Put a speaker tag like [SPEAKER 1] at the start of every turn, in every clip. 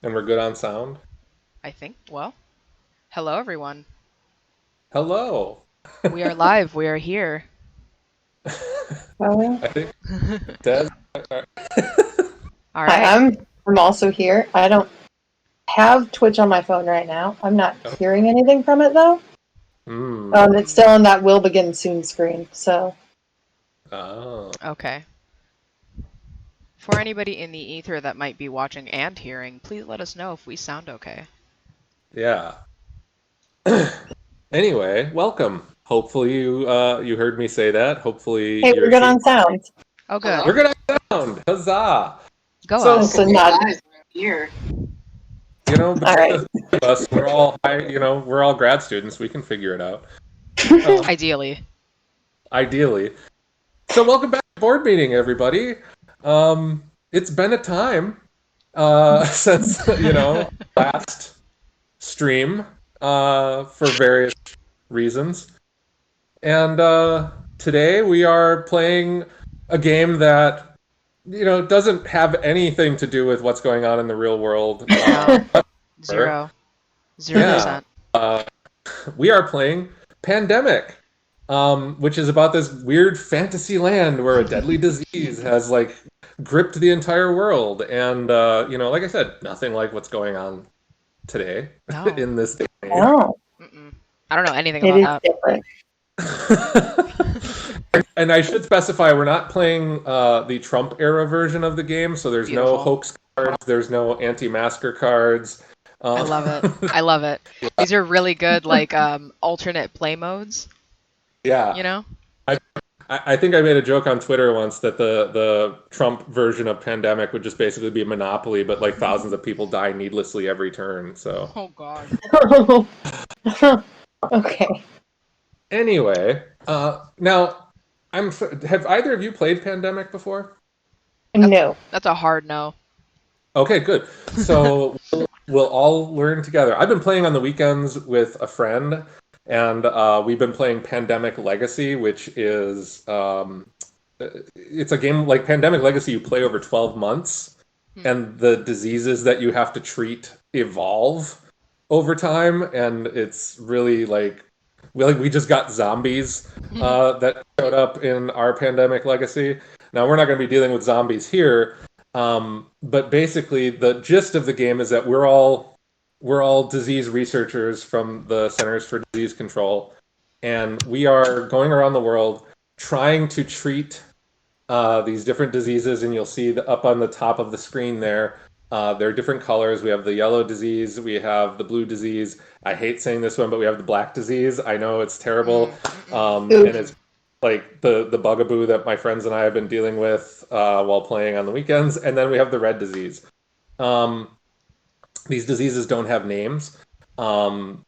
[SPEAKER 1] And we're good on sound?
[SPEAKER 2] I think. Well, hello everyone.
[SPEAKER 1] Hello.
[SPEAKER 2] We are live. We are here.
[SPEAKER 3] Oh,
[SPEAKER 1] I think Des.
[SPEAKER 2] All
[SPEAKER 3] hi,
[SPEAKER 2] right.
[SPEAKER 3] I'm also here. I don't have Twitch on my phone right now. I'm not
[SPEAKER 1] Oh,
[SPEAKER 3] hearing anything from it though. It's
[SPEAKER 2] Mm,
[SPEAKER 3] still on that will begin soon screen. So
[SPEAKER 1] oh.
[SPEAKER 2] okay. For anybody in the ether that might be watching and hearing, please let us know if we sound okay.
[SPEAKER 1] Yeah. Anyway, welcome. Hopefully you heard me say that. Hopefully
[SPEAKER 3] hey, we're
[SPEAKER 1] you're
[SPEAKER 3] good
[SPEAKER 1] here.
[SPEAKER 3] on sound.
[SPEAKER 2] Oh,
[SPEAKER 1] We're
[SPEAKER 2] good.
[SPEAKER 1] good on sound. Huzzah.
[SPEAKER 2] Go
[SPEAKER 1] So,
[SPEAKER 3] It's
[SPEAKER 2] us.
[SPEAKER 3] a nod.
[SPEAKER 1] you
[SPEAKER 3] All
[SPEAKER 1] between
[SPEAKER 3] right.
[SPEAKER 1] the three of us, we're all we're all grad students. We can figure it out. Um,
[SPEAKER 2] Ideally.
[SPEAKER 1] ideally. So welcome back to board meeting, everybody. It's been a time since last stream for various reasons, and today we are playing a game that doesn't have anything to do with what's going on in the real world.
[SPEAKER 2] No.
[SPEAKER 1] Whatsoever.
[SPEAKER 2] Zero. Zero
[SPEAKER 1] Yeah,
[SPEAKER 2] percent.
[SPEAKER 1] uh, we are playing Pandemic, which is about this weird fantasy land where a deadly disease has like gripped the entire world, and like I said, nothing like what's going on today
[SPEAKER 2] No.
[SPEAKER 1] in this day and age.
[SPEAKER 3] Oh,
[SPEAKER 2] Mm-mm. I don't know anything
[SPEAKER 3] it
[SPEAKER 2] about
[SPEAKER 3] is
[SPEAKER 2] that.
[SPEAKER 3] different.
[SPEAKER 1] And I should specify, we're not playing the Trump era version of the game, so there's no
[SPEAKER 2] Beautiful.
[SPEAKER 1] hoax cards, there's no anti-masker cards.
[SPEAKER 2] I
[SPEAKER 1] Um,
[SPEAKER 2] love it. I love it. These are really good, like, alternate play modes,
[SPEAKER 1] yeah,
[SPEAKER 2] you know?
[SPEAKER 1] I, I think I made a joke on Twitter once that the Trump version of Pandemic would just basically be Monopoly, but like thousands of people die needlessly every turn. So
[SPEAKER 2] Oh, God.
[SPEAKER 3] Okay.
[SPEAKER 1] anyway, now have either of you played Pandemic before?
[SPEAKER 2] That's
[SPEAKER 3] No.
[SPEAKER 2] that's a hard no.
[SPEAKER 1] Okay, good. So we'll all learn together. I've been playing on the weekends with a friend, and we've been playing Pandemic Legacy, which is it's a game like Pandemic Legacy you play over 12 months,
[SPEAKER 2] Hmm.
[SPEAKER 1] and the diseases that you have to treat evolve over time, and it's really like we just got zombies that showed up in our Pandemic Legacy. Now we're not going to be dealing with zombies here, but basically, the gist of the game is that we're all disease researchers from the Centers for Disease Control, and we are going around the world trying to treat these different diseases. And you'll see up on the top of the screen there. There are different colors. We have the yellow disease, we have the blue disease. I hate saying this one, but we have the black disease. I know it's terrible,
[SPEAKER 2] Mm-mm.
[SPEAKER 1] and
[SPEAKER 3] Oof.
[SPEAKER 1] it's like the bugaboo that my friends and I have been dealing with while playing on the weekends. And then we have the red disease. Um, these diseases don't have names, um,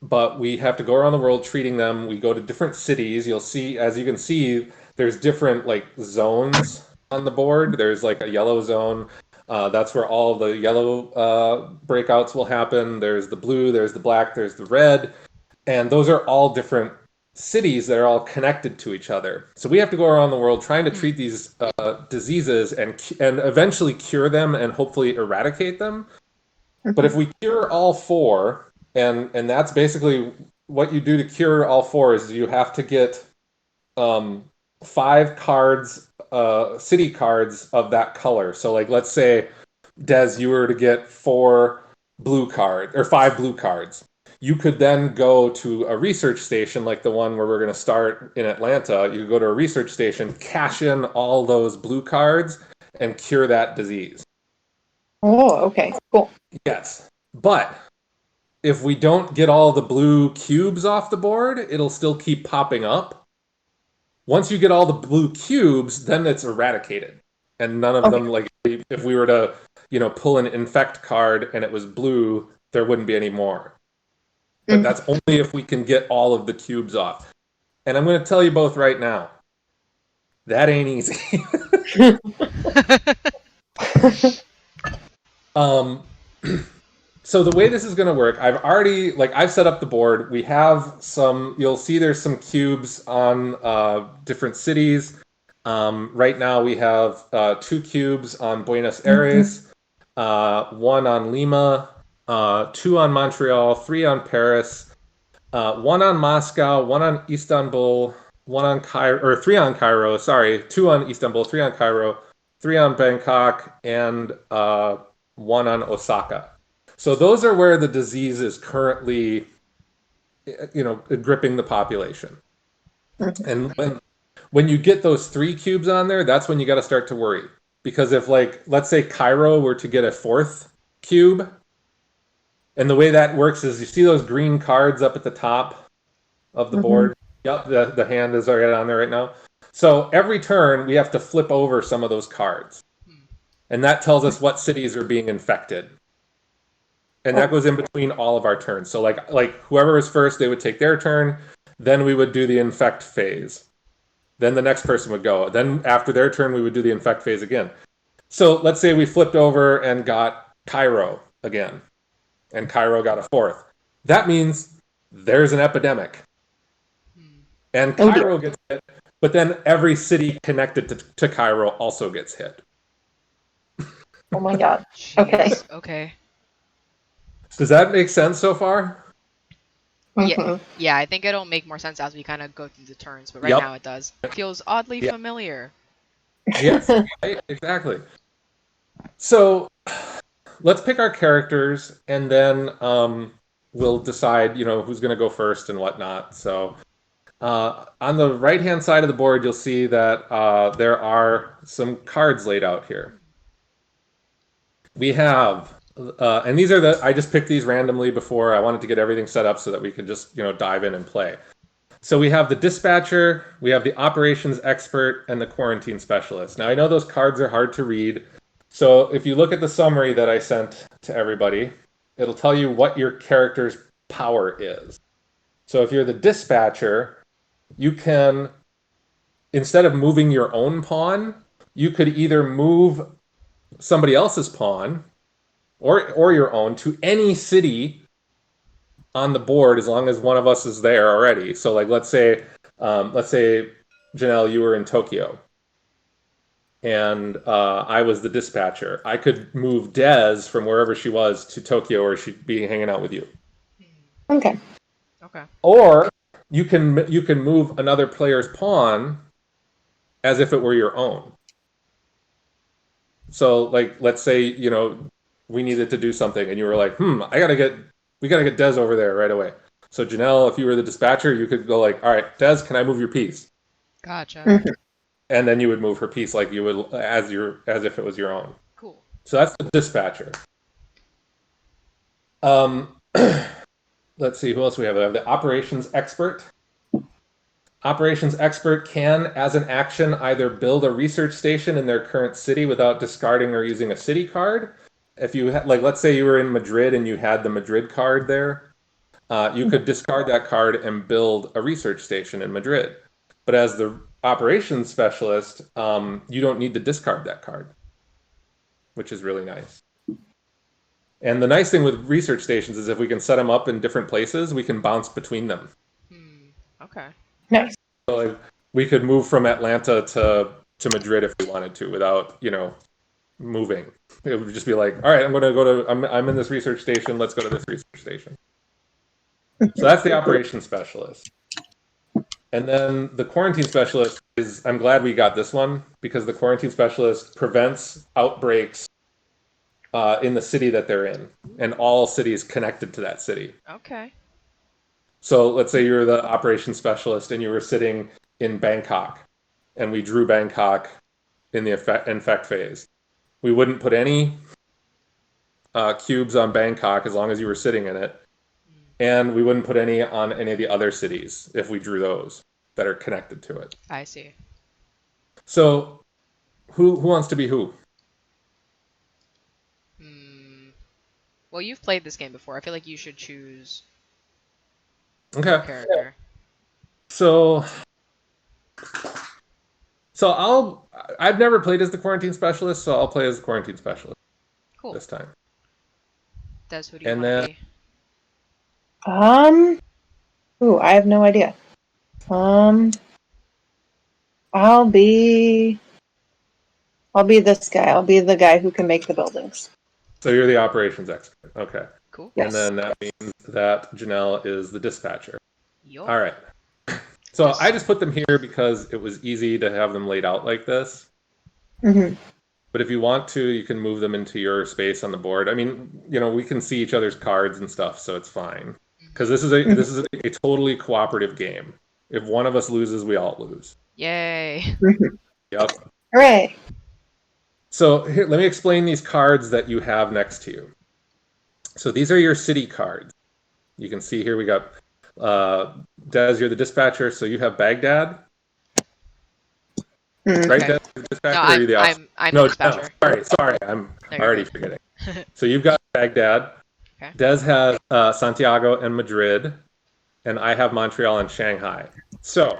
[SPEAKER 1] but we have to go around the world treating them. We go to different cities. You'll see, as you can see, there's different like zones on the board. There's like a yellow zone. That's where all the yellow breakouts will happen. There's the blue, there's the black, there's the red, and those are all different cities that are all connected to each other. So we have to go around the world trying to
[SPEAKER 2] Hmm.
[SPEAKER 1] treat these diseases and eventually cure them and hopefully eradicate them. But if we cure all four, and that's basically what you do to cure all four, is you have to get um, 5 cards, city cards of that color. So like let's say Des, you were to get 4 blue cards or 5 blue cards. You could then go to a research station like the one where we're going to start in Atlanta. You could go to a research station, cash in all those blue cards, and cure that disease.
[SPEAKER 3] Oh, okay. Cool.
[SPEAKER 1] Yes. But if we don't get all the blue cubes off the board, it'll still keep popping up. Once you get all the blue cubes, then it's eradicated. And none of
[SPEAKER 3] Okay.
[SPEAKER 1] them, like, if we were to, pull an infect card and it was blue, there wouldn't be any more. But
[SPEAKER 3] Mhm.
[SPEAKER 1] that's only if we can get all of the cubes off. And I'm going to tell you both right now, that ain't easy. um, so the way this is going to work, I've set up the board. We have you'll see there's some cubes on different cities. Right now we have 2 cubes on Buenos
[SPEAKER 3] Mhm.
[SPEAKER 1] Aires. 1 on Lima, 2 on Montreal, 3 on Paris, 1 on Moscow, 1 on Istanbul, 1 on Cairo, or 3 on Cairo, sorry, 2 on Istanbul, 3 on Cairo, 3 on Bangkok, and 1 on Osaka. So those are where the disease is currently, gripping the population. And when you get those 3 cubes on there, that's when you got to start to worry. Because if, like, let's say Cairo were to get a 4th cube, and the way that works is you see those green cards up at the top of the board. Yep, the hand is already on there right now. So every turn we have to flip over some of those cards. And that tells us what cities are being infected. And that goes in between all of our turns. So like whoever is first, they would take their turn. Then we would do the infect phase. Then the next person would go. Then after their turn, we would do the infect phase again. So let's say we flipped over and got Cairo again. And Cairo got a 4th. That means there's an epidemic. And Cairo gets hit, but then every city connected to Cairo also gets hit.
[SPEAKER 3] Oh my god.
[SPEAKER 2] Jeez, okay.
[SPEAKER 1] Does that make sense so far?
[SPEAKER 2] Yeah, I think it'll make more sense as we kind of go through the turns, but right now it does. It feels oddly familiar.
[SPEAKER 1] Yes, right? Exactly. So let's pick our characters, and then we'll decide, who's going to go first and whatnot. So on the right-hand side of the board, you'll see that there are some cards laid out here. We have, and these are I just picked these randomly before. I wanted to get everything set up so that we could just, dive in and play. So we have the dispatcher, we have the operations expert, and the quarantine specialist. Now, I know those cards are hard to read. So if you look at the summary that I sent to everybody, it'll tell you what your character's power is. So if you're the dispatcher, you can, instead of moving your own pawn, you could either move somebody else's pawn or your own to any city on the board as long as one of us is there already. So like let's say Janelle, you were in Tokyo and I was the dispatcher. I could move Des from wherever she was to Tokyo, or she'd be hanging out with you.
[SPEAKER 3] Okay.
[SPEAKER 1] Or you can move another player's pawn as if it were your own. So like let's say, we needed to do something and you were like, we gotta get Des over there right away. So Janelle, if you were the dispatcher, you could go like, all right, Des, can I move your piece?
[SPEAKER 2] Gotcha.
[SPEAKER 1] And then you would move her piece like you would as if it was your own.
[SPEAKER 2] Cool.
[SPEAKER 1] So that's the dispatcher. Let's see, who else we have? We have the operations expert. Operations expert can, as an action, either build a research station in their current city without discarding or using a city card. If you let's say you were in Madrid and you had the Madrid card there, you could discard that card and build a research station in Madrid. But as the operations specialist, you don't need to discard that card, which is really nice. And the nice thing with research stations is if we can set them up in different places, we can bounce between them.
[SPEAKER 2] Okay.
[SPEAKER 3] Nice.
[SPEAKER 1] So like, we could move from Atlanta to Madrid if we wanted to without, moving. It would just be like, all right, I'm in this research station. Let's go to this research station. So that's the operations specialist. And then the quarantine specialist I'm glad we got this one because the quarantine specialist prevents outbreaks in the city that they're in and all cities connected to that city.
[SPEAKER 2] Okay.
[SPEAKER 1] So let's say you're the operations specialist and you were sitting in Bangkok and we drew Bangkok in the infect phase. We wouldn't put any cubes on Bangkok as long as you were sitting in it. And we wouldn't put any on any of the other cities if we drew those that are connected to it.
[SPEAKER 2] I see.
[SPEAKER 1] So who wants to be who?
[SPEAKER 2] Well, you've played this game before. I feel like you should choose
[SPEAKER 1] Okay.
[SPEAKER 2] your character.
[SPEAKER 1] So I've never played as the quarantine specialist, so I'll play as the quarantine specialist.
[SPEAKER 2] Cool.
[SPEAKER 1] This time.
[SPEAKER 2] Des, who do you want to be?
[SPEAKER 3] I have no idea. I'll be this guy. I'll be the guy who can make the buildings.
[SPEAKER 1] So you're the operations expert. Okay.
[SPEAKER 2] Cool.
[SPEAKER 3] Yes.
[SPEAKER 1] And then that means that Janelle is the dispatcher.
[SPEAKER 2] Yup.
[SPEAKER 1] All right. So I just put them here because it was easy to have them laid out like this.
[SPEAKER 3] Hmm.
[SPEAKER 1] But if you want to, you can move them into your space on the board. I mean, we can see each other's cards and stuff, so it's fine. Because this is a totally cooperative game. If one of us loses, we all lose.
[SPEAKER 2] Yay.
[SPEAKER 1] Yep.
[SPEAKER 3] Hooray.
[SPEAKER 1] So here, let me explain these cards that you have next to you. So these are your city cards. You can see here we got Des, you're the dispatcher, so you have Baghdad.
[SPEAKER 3] Okay.
[SPEAKER 1] Right, Des, the dispatcher,
[SPEAKER 2] No,
[SPEAKER 1] or are you the officer?
[SPEAKER 2] I'm
[SPEAKER 1] No,
[SPEAKER 2] the dispatcher.
[SPEAKER 1] sorry, I'm
[SPEAKER 2] No, you're
[SPEAKER 1] already
[SPEAKER 2] good.
[SPEAKER 1] forgetting. So you've got Baghdad.
[SPEAKER 2] Okay.
[SPEAKER 1] Des has Santiago and Madrid, and I have Montreal and Shanghai. So,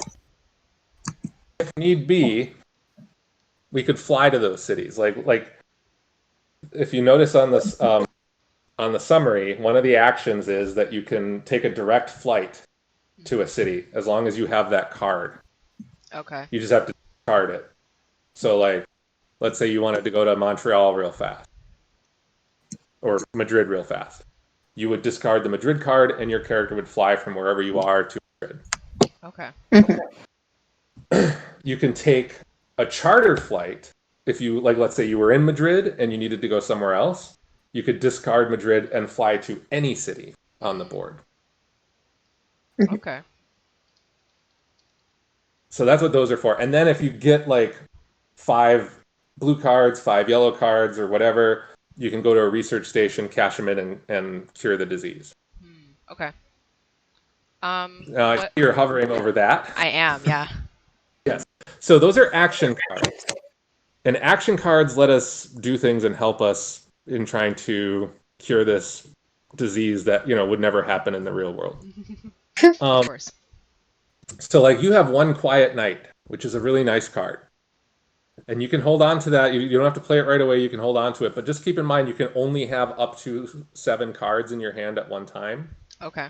[SPEAKER 1] if need be, we could fly to those cities. Like if you notice on this on the summary, one of the actions is that you can take a direct flight to a city as long as you have that card.
[SPEAKER 2] Okay.
[SPEAKER 1] You just have to card it. So, like, let's say you wanted to go to Montreal real fast or Madrid real fast. You would discard the Madrid card, and your character would fly from wherever you are to Madrid.
[SPEAKER 2] Okay.
[SPEAKER 1] You can take a charter flight if you, like, let's say you were in Madrid and you needed to go somewhere else. You could discard Madrid and fly to any city on the board.
[SPEAKER 2] Okay.
[SPEAKER 1] So that's what those are for. And then if you get like 5 blue cards, 5 yellow cards, or whatever, you can go to a research station, cash them in, and cure the disease.
[SPEAKER 2] Okay.
[SPEAKER 1] I see you're hovering over that.
[SPEAKER 2] I am, yeah.
[SPEAKER 1] Yes. So those are action cards. And action cards let us do things and help us in trying to cure this disease that, would never happen in the real world.
[SPEAKER 2] Of course.
[SPEAKER 1] So, like, you have One Quiet Night, which is a really nice card. And you can hold on to that. You don't have to play it right away. You can hold on to it. But just keep in mind, you can only have up to 7 cards in your hand at one time.
[SPEAKER 2] Okay.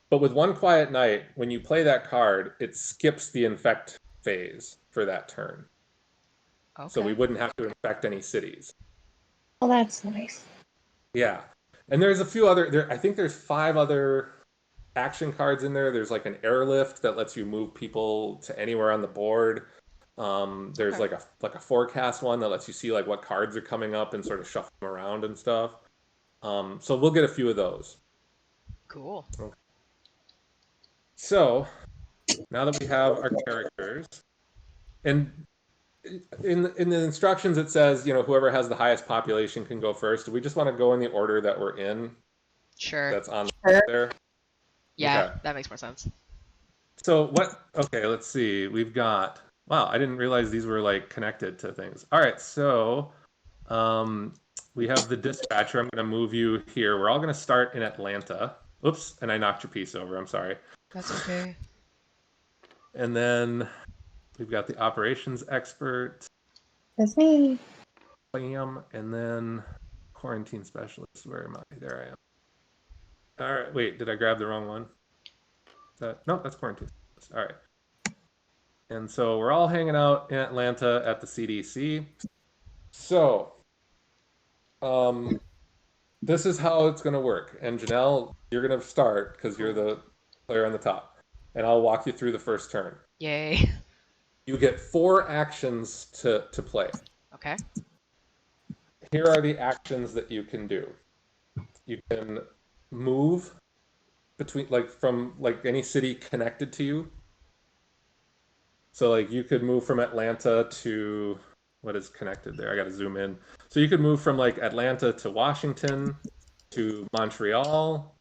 [SPEAKER 1] But with One Quiet Night, when you play that card, it skips the infect phase for that turn.
[SPEAKER 2] Okay.
[SPEAKER 1] So we wouldn't have to infect any cities.
[SPEAKER 3] Well, that's nice.
[SPEAKER 1] Yeah. And there's a few other, I think there's 5 other action cards in there. There's like an airlift that lets you move people to anywhere on the board. There's
[SPEAKER 2] Okay.
[SPEAKER 1] like a forecast one that lets you see like what cards are coming up and sort of shuffle them around and stuff. So we'll get a few of those.
[SPEAKER 2] Cool.
[SPEAKER 1] Okay. So now that we have our characters, and in the instructions it says, whoever has the highest population can go first. Do we just want to go in the order that we're in?
[SPEAKER 2] Sure.
[SPEAKER 1] That's on
[SPEAKER 3] Sure.
[SPEAKER 1] there.
[SPEAKER 2] Yeah,
[SPEAKER 1] Okay.
[SPEAKER 2] that makes more sense.
[SPEAKER 1] So okay, let's see. We've got, wow, I didn't realize these were like connected to things. All right, so we have the dispatcher. I'm going to move you here. We're all going to start in Atlanta. Oops, and I knocked your piece over. I'm sorry.
[SPEAKER 2] That's okay.
[SPEAKER 1] And then we've got the operations expert,
[SPEAKER 3] That's me.
[SPEAKER 1] Liam, and then quarantine specialist. Where am I? There I am. All right, wait, did I grab the wrong one? No, that's quarantine specialist. All right. And so we're all hanging out in Atlanta at the CDC. So, this is how it's going to work. And Janelle, you're going to start because you're the player on the top. And I'll walk you through the first turn.
[SPEAKER 2] Yay.
[SPEAKER 1] You get 4 actions to play.
[SPEAKER 2] Okay.
[SPEAKER 1] Here are the actions that you can do. You can move between, like, from like any city connected to you. So like you could move from Atlanta to, what is connected there? I got to zoom in. So you could move from like Atlanta to Washington to Montreal,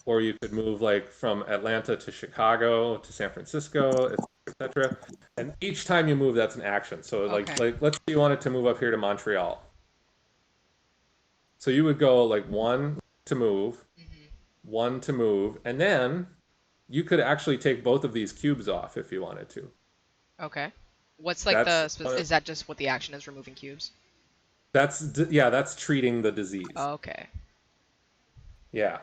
[SPEAKER 1] or you could move like from Atlanta to Chicago to San Francisco, etc. And each time you move, that's an action. So like let's say you wanted to move up here to Montreal. So you would go like 1 to move, 1 to move, and then you could actually take both of these cubes off if you wanted to.
[SPEAKER 2] Okay. What's like is that just what the action is, removing cubes?
[SPEAKER 1] That's treating the disease.
[SPEAKER 2] Okay.
[SPEAKER 1] Yeah.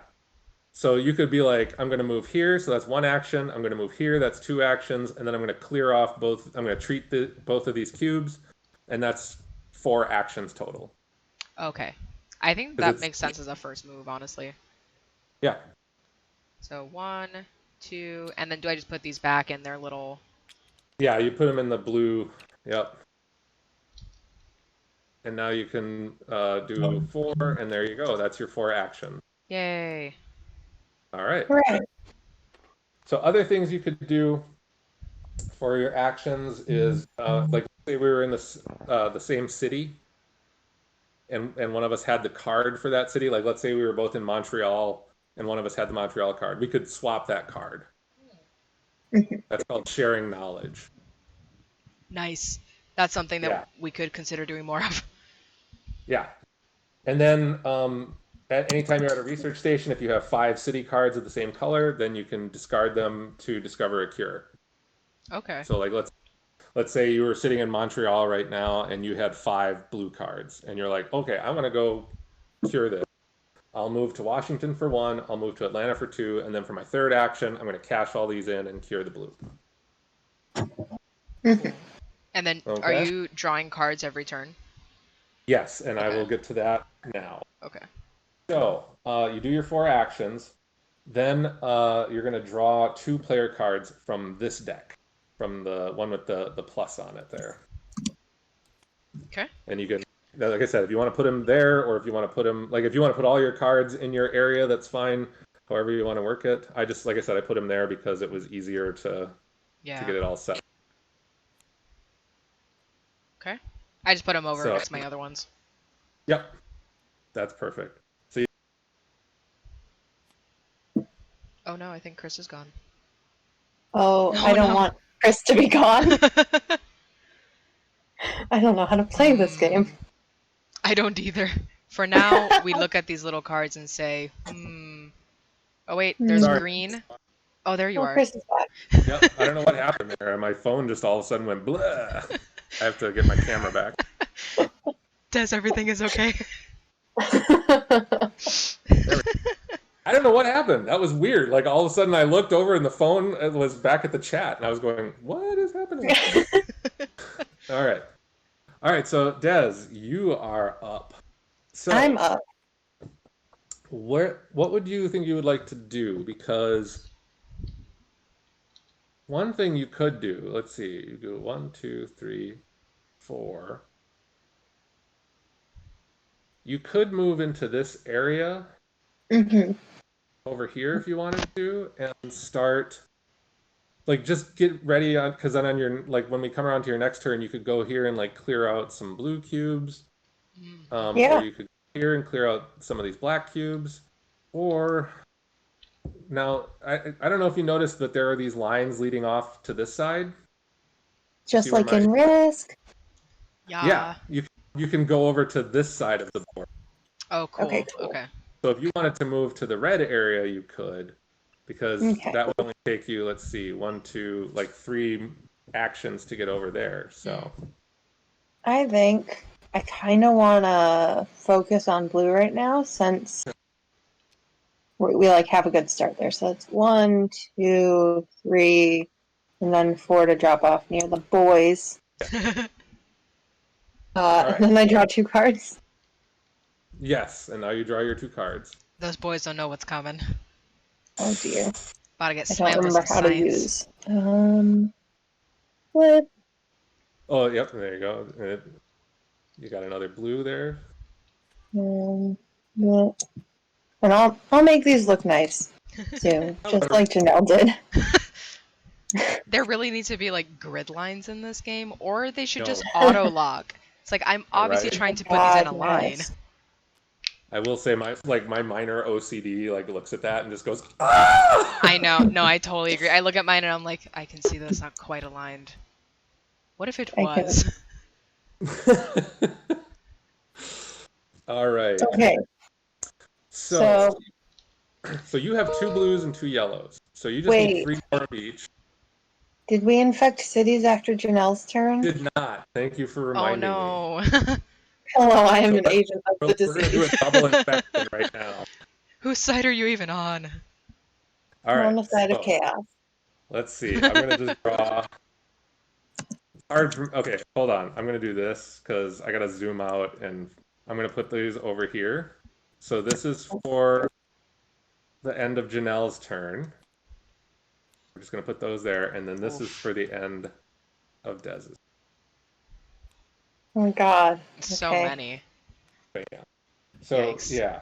[SPEAKER 1] So you could be like, I'm going to move here, so that's 1 action. I'm going to move here, that's 2 actions, and then I'm going to clear off both. I'm going to treat both of these cubes, and that's 4 actions total.
[SPEAKER 2] Okay. I think
[SPEAKER 1] 'Cause
[SPEAKER 2] that
[SPEAKER 1] it's
[SPEAKER 2] makes sense as a first move, honestly.
[SPEAKER 1] yeah.
[SPEAKER 2] So 1, 2, and then do I just put these back in their little?
[SPEAKER 1] Yeah, you put them in the blue. Yep. And now you can do 4, and there you go. That's your 4 actions.
[SPEAKER 2] Yay.
[SPEAKER 1] All right.
[SPEAKER 3] Right.
[SPEAKER 1] So other things you could do for your actions is like say we were in the same city, and one of us had the card for that city. Like let's say we were both in Montreal, and one of us had the Montreal card. We could swap that card.
[SPEAKER 3] Mhm.
[SPEAKER 1] That's called sharing knowledge.
[SPEAKER 2] Nice. That's something that
[SPEAKER 1] Yeah,
[SPEAKER 2] we could consider doing more of.
[SPEAKER 1] yeah. And then at any time you're at a research station, if you have 5 city cards of the same color, then you can discard them to discover a cure.
[SPEAKER 2] Okay.
[SPEAKER 1] So like let's say you were sitting in Montreal right now and you had 5 blue cards, and you're like, okay, I'm gonna go cure this. I'll move to Washington for 1, I'll move to Atlanta for 2, and then for my third action, I'm gonna cash all these in and cure the blue.
[SPEAKER 3] Mhm.
[SPEAKER 2] And then are
[SPEAKER 1] Okay.
[SPEAKER 2] you drawing cards every turn?
[SPEAKER 1] Yes, and I
[SPEAKER 2] Okay.
[SPEAKER 1] will get to that now.
[SPEAKER 2] Okay.
[SPEAKER 1] So you do your 4 actions, then you're gonna draw 2 player cards from this deck, from the one with the plus on it there.
[SPEAKER 2] Okay.
[SPEAKER 1] And you can, like I said, if you want to put them there, or if you want to put them, like if you want to put all your cards in your area, that's fine. However you want to work it. I just, like I said, I put them there because it was easier to
[SPEAKER 2] Yeah.
[SPEAKER 1] get it all set.
[SPEAKER 2] Okay. I just put them over
[SPEAKER 1] So,
[SPEAKER 2] next to my other ones.
[SPEAKER 1] yep, that's perfect. So,
[SPEAKER 2] Oh no, I think Chris is gone.
[SPEAKER 3] Oh,
[SPEAKER 2] Oh
[SPEAKER 3] I don't
[SPEAKER 2] no.
[SPEAKER 3] want Chris to be gone. I don't know how to play this game.
[SPEAKER 2] I don't either. For now, we look at these little cards and say, Oh wait, there's
[SPEAKER 1] sorry.
[SPEAKER 2] green. Oh, there you
[SPEAKER 3] Oh,
[SPEAKER 2] are.
[SPEAKER 3] Chris is back.
[SPEAKER 1] Yep, I don't know what happened there. My phone just all of a sudden went blah. I have to get my camera back.
[SPEAKER 2] Des, everything is okay.
[SPEAKER 1] I don't know what happened. That was weird. Like all of a sudden I looked over and the phone was back at the chat, and I was going, what is happening? All right. All right, so Des, you are up. So
[SPEAKER 3] I'm up.
[SPEAKER 1] what would you think you would like to do? Because one thing you could do, let's see, you do 1, 2, 3, 4. You could move into this area
[SPEAKER 3] Hmm.
[SPEAKER 1] over here if you wanted to, and start like just get ready on, because then on your, like when we come around to your next turn, you could go here and like clear out some blue cubes, or
[SPEAKER 3] Yeah.
[SPEAKER 1] you could go here and clear out some of these black cubes, or now I don't know if you noticed, but there are these lines leading off to this side. See
[SPEAKER 3] Just
[SPEAKER 1] where
[SPEAKER 3] like
[SPEAKER 1] my
[SPEAKER 3] in Risk.
[SPEAKER 1] yeah,
[SPEAKER 2] Yeah.
[SPEAKER 1] you can go over to this side of the board.
[SPEAKER 2] Oh,
[SPEAKER 3] Okay,
[SPEAKER 2] cool.
[SPEAKER 3] cool.
[SPEAKER 2] Okay.
[SPEAKER 1] So if you wanted to move to the red area, you could, because
[SPEAKER 3] Okay.
[SPEAKER 1] that would only take you, let's see, 1, 2, like 3 actions to get over there. So
[SPEAKER 3] I think I kind of want to focus on blue right now since we like have a good start there. So it's 1, 2, 3, and then 4 to drop off near the boys.
[SPEAKER 1] all right.
[SPEAKER 3] And then I draw 2 cards.
[SPEAKER 1] Yes, and now you draw your 2 cards.
[SPEAKER 2] Those boys don't know what's coming.
[SPEAKER 3] Oh dear.
[SPEAKER 2] About to get
[SPEAKER 3] I don't
[SPEAKER 2] slammed with
[SPEAKER 3] remember
[SPEAKER 2] some
[SPEAKER 3] how to
[SPEAKER 2] science.
[SPEAKER 3] use. Flip.
[SPEAKER 1] Oh, yep, there you go. You got another blue there.
[SPEAKER 3] Yeah. And I'll make these look nice soon, just like Janelle did.
[SPEAKER 2] There really needs to be like grid lines in this game, or they should
[SPEAKER 1] No,
[SPEAKER 2] just auto lock. It's like I'm
[SPEAKER 1] all
[SPEAKER 2] obviously
[SPEAKER 1] right.
[SPEAKER 2] trying to put these in a
[SPEAKER 3] God,
[SPEAKER 2] line.
[SPEAKER 3] yes.
[SPEAKER 1] I will say my minor OCD like looks at that and just goes, ah!
[SPEAKER 2] I know. No, I totally agree. I look at mine and I'm like, I can see that's not quite aligned. What if it
[SPEAKER 3] I can.
[SPEAKER 2] was?
[SPEAKER 1] All right.
[SPEAKER 3] Okay,
[SPEAKER 1] So
[SPEAKER 3] so
[SPEAKER 1] you have 2 blues and 2 yellows. So you just need
[SPEAKER 3] wait,
[SPEAKER 1] 3 more of each.
[SPEAKER 3] did we infect cities after Janelle's turn?
[SPEAKER 1] Did not. Thank you for
[SPEAKER 2] Oh
[SPEAKER 1] reminding me.
[SPEAKER 2] no.
[SPEAKER 3] Hello, I am
[SPEAKER 1] So
[SPEAKER 3] an agent of the
[SPEAKER 1] we're gonna do
[SPEAKER 3] disease.
[SPEAKER 1] a double infection right now.
[SPEAKER 2] Whose side are you even on?
[SPEAKER 1] All
[SPEAKER 3] I'm on
[SPEAKER 1] right.
[SPEAKER 3] the side of
[SPEAKER 1] So
[SPEAKER 3] chaos.
[SPEAKER 1] let's see. I'm gonna just draw. Hard from, okay, hold on. I'm gonna do this because I gotta zoom out and I'm going to put these over here. So this is for the end of Janelle's turn. We're just going to put those there, and then this is for the end of Dez's.
[SPEAKER 3] Oh my god.
[SPEAKER 2] So
[SPEAKER 3] Okay.
[SPEAKER 2] many.
[SPEAKER 1] But yeah. So
[SPEAKER 2] Yikes.
[SPEAKER 1] yeah.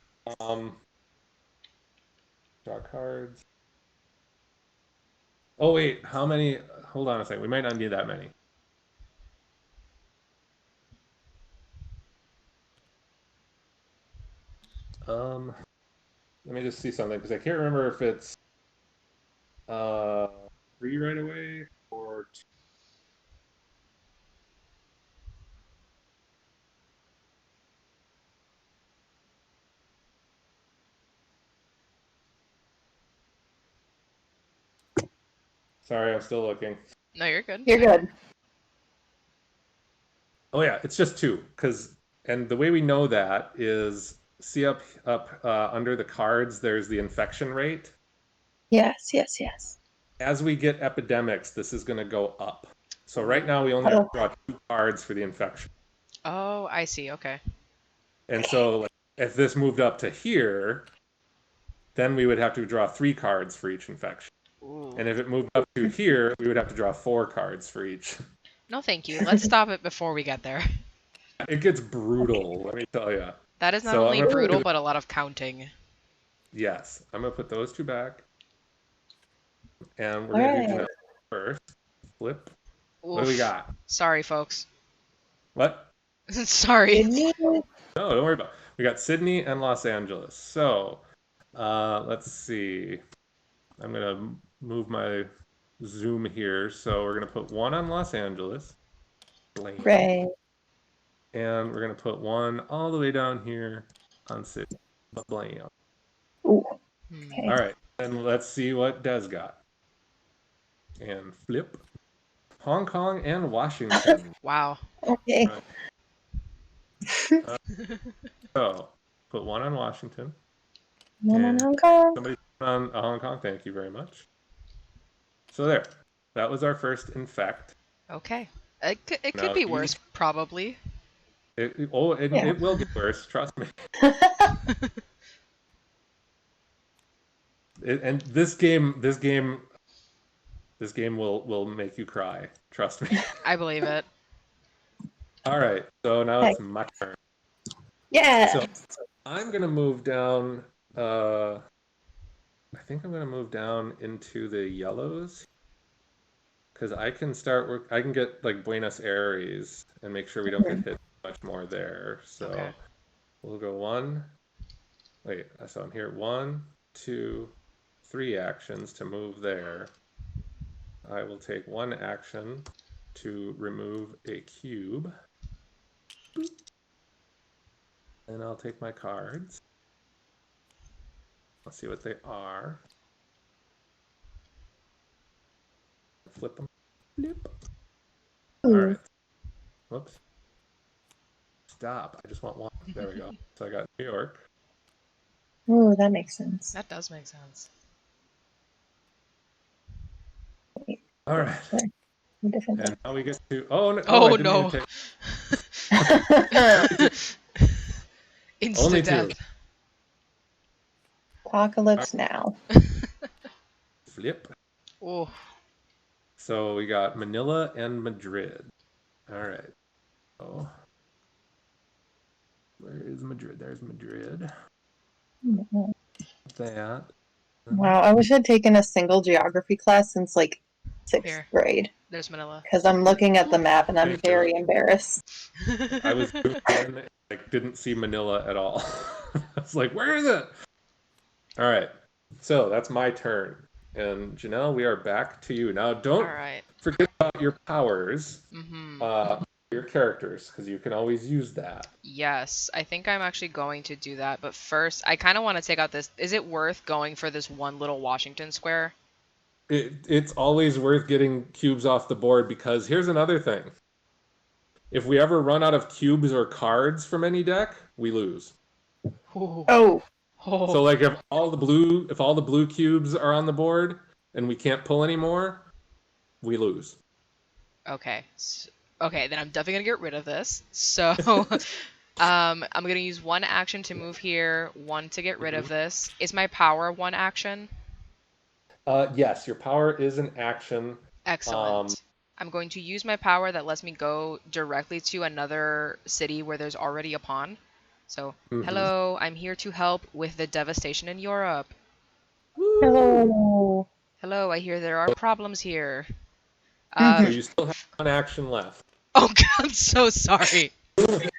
[SPEAKER 1] Draw cards. Oh wait, how many? Hold on a second. We might not need that many. Let me just see something because I can't remember if it's uh 3 right away or 2. Sorry, I'm still looking.
[SPEAKER 2] No, you're good.
[SPEAKER 3] You're good.
[SPEAKER 1] Oh yeah, it's just 2 and the way we know that is see up under the cards there's the infection rate.
[SPEAKER 3] Yes, yes, yes.
[SPEAKER 1] As we get epidemics, this is going to go up. So right now we only have to draw 2 cards for the infection.
[SPEAKER 2] Oh, I see. Okay.
[SPEAKER 1] And so like, if this moved up to here, then we would have to draw 3 cards for each infection.
[SPEAKER 2] Ooh.
[SPEAKER 1] And if it moved up to here, we would have to draw 4 cards for each.
[SPEAKER 2] No, thank you. Let's stop it before we get there.
[SPEAKER 1] It gets brutal, let me tell you.
[SPEAKER 2] That is not
[SPEAKER 1] So
[SPEAKER 2] only
[SPEAKER 1] I'm gonna
[SPEAKER 2] brutal,
[SPEAKER 1] put,
[SPEAKER 2] but a lot of counting.
[SPEAKER 1] yes, I'm going to put those 2 back. And we're
[SPEAKER 3] All
[SPEAKER 1] going to do
[SPEAKER 3] right.
[SPEAKER 1] Janelle first. Flip.
[SPEAKER 2] Oof.
[SPEAKER 1] What do we got?
[SPEAKER 2] Sorry, folks.
[SPEAKER 1] What?
[SPEAKER 2] Sorry.
[SPEAKER 3] Sydney.
[SPEAKER 1] No, don't worry about it. We got Sydney and Los Angeles. So let's see. I'm going to move my zoom here. So we're going to put 1 on Los Angeles. Blam.
[SPEAKER 3] Ray.
[SPEAKER 1] And we're going to put 1 all the way down here on Sydney. Blam.
[SPEAKER 3] Ooh.
[SPEAKER 2] Hmm.
[SPEAKER 1] All right. And let's see what Des got. And flip. Hong Kong and Washington.
[SPEAKER 2] Wow.
[SPEAKER 3] Okay.
[SPEAKER 1] So put 1 on Washington.
[SPEAKER 3] One on
[SPEAKER 1] And
[SPEAKER 3] Hong Kong.
[SPEAKER 1] somebody put on Hong Kong. Thank you very much. So there. That was our first infect.
[SPEAKER 2] Okay. It could
[SPEAKER 1] Now
[SPEAKER 2] be
[SPEAKER 1] these-
[SPEAKER 2] worse, probably.
[SPEAKER 1] It
[SPEAKER 3] Yeah.
[SPEAKER 1] will get worse. Trust me. And this game will make you cry. Trust me.
[SPEAKER 2] I believe it.
[SPEAKER 1] All right. So now
[SPEAKER 3] Okay.
[SPEAKER 1] it's my turn.
[SPEAKER 3] Yeah.
[SPEAKER 1] So I'm gonna move down. I think I'm gonna move down into the yellows because I can start work. I can get like Buenos Aires and make sure we don't get hit much more there. So
[SPEAKER 2] Okay.
[SPEAKER 1] we'll go 1. Wait. So I'm here. 1, 2, 3 actions to move there. I will take 1 action to remove a cube. And I'll take my cards. Let's see what they are. Flip them. Flip. All
[SPEAKER 3] Ooh.
[SPEAKER 1] right. Whoops. Stop. I just want 1. There we go. So I got New York.
[SPEAKER 3] Ooh, that makes sense.
[SPEAKER 2] That does make sense.
[SPEAKER 1] All right.
[SPEAKER 3] Sorry. Different
[SPEAKER 1] And now we get to. Oh no!
[SPEAKER 2] Oh,
[SPEAKER 1] I didn't
[SPEAKER 2] no.
[SPEAKER 1] even take.
[SPEAKER 2] Insta
[SPEAKER 1] Only 2.
[SPEAKER 2] death.
[SPEAKER 3] Apocalypse now.
[SPEAKER 1] Flip.
[SPEAKER 2] Oh,
[SPEAKER 1] So we got Manila and Madrid. All right. Oh. Where is Madrid? There's Madrid. That.
[SPEAKER 3] Wow, I wish I'd taken a single geography class since like 6th
[SPEAKER 2] Here.
[SPEAKER 3] grade.
[SPEAKER 2] there's Manila.
[SPEAKER 3] Because I'm looking at the map and I'm
[SPEAKER 1] Thank you.
[SPEAKER 3] very embarrassed.
[SPEAKER 1] I was zoomed in, like didn't see Manila at all. I was like, where is it? All right. So that's my turn. And Janelle, we are back to you. Now
[SPEAKER 2] All
[SPEAKER 1] don't
[SPEAKER 2] right.
[SPEAKER 1] forget about your powers,
[SPEAKER 2] Mm-hmm.
[SPEAKER 1] your characters, because you can always use that.
[SPEAKER 2] Yes, I think I'm actually going to do that. But first, I kind of want to take out this. Is it worth going for this one little Washington square?
[SPEAKER 1] It's always worth getting cubes off the board because here's another thing. If we ever run out of cubes or cards from any deck, we lose.
[SPEAKER 2] Ooh.
[SPEAKER 3] Oh,
[SPEAKER 2] Oh.
[SPEAKER 1] So like if all the blue cubes are on the board and we can't pull any more, we lose.
[SPEAKER 2] Okay. Okay, then I'm definitely gonna get rid of this. So I'm gonna use one action to move here, one to get rid of
[SPEAKER 1] Mhm.
[SPEAKER 2] this. Is my power one action?
[SPEAKER 1] Yes, your power is an action. Um,
[SPEAKER 2] Excellent. I'm going to use my power that lets me go directly to another city where there's already a pawn. So,
[SPEAKER 1] mhm.
[SPEAKER 2] hello, I'm here to help with the devastation in Europe.
[SPEAKER 1] Woo!
[SPEAKER 3] Hello.
[SPEAKER 2] Hello, I hear there are problems here.
[SPEAKER 1] So
[SPEAKER 2] Uh,
[SPEAKER 1] you still have one action left.
[SPEAKER 2] oh God, I'm so sorry.
[SPEAKER 3] Absolute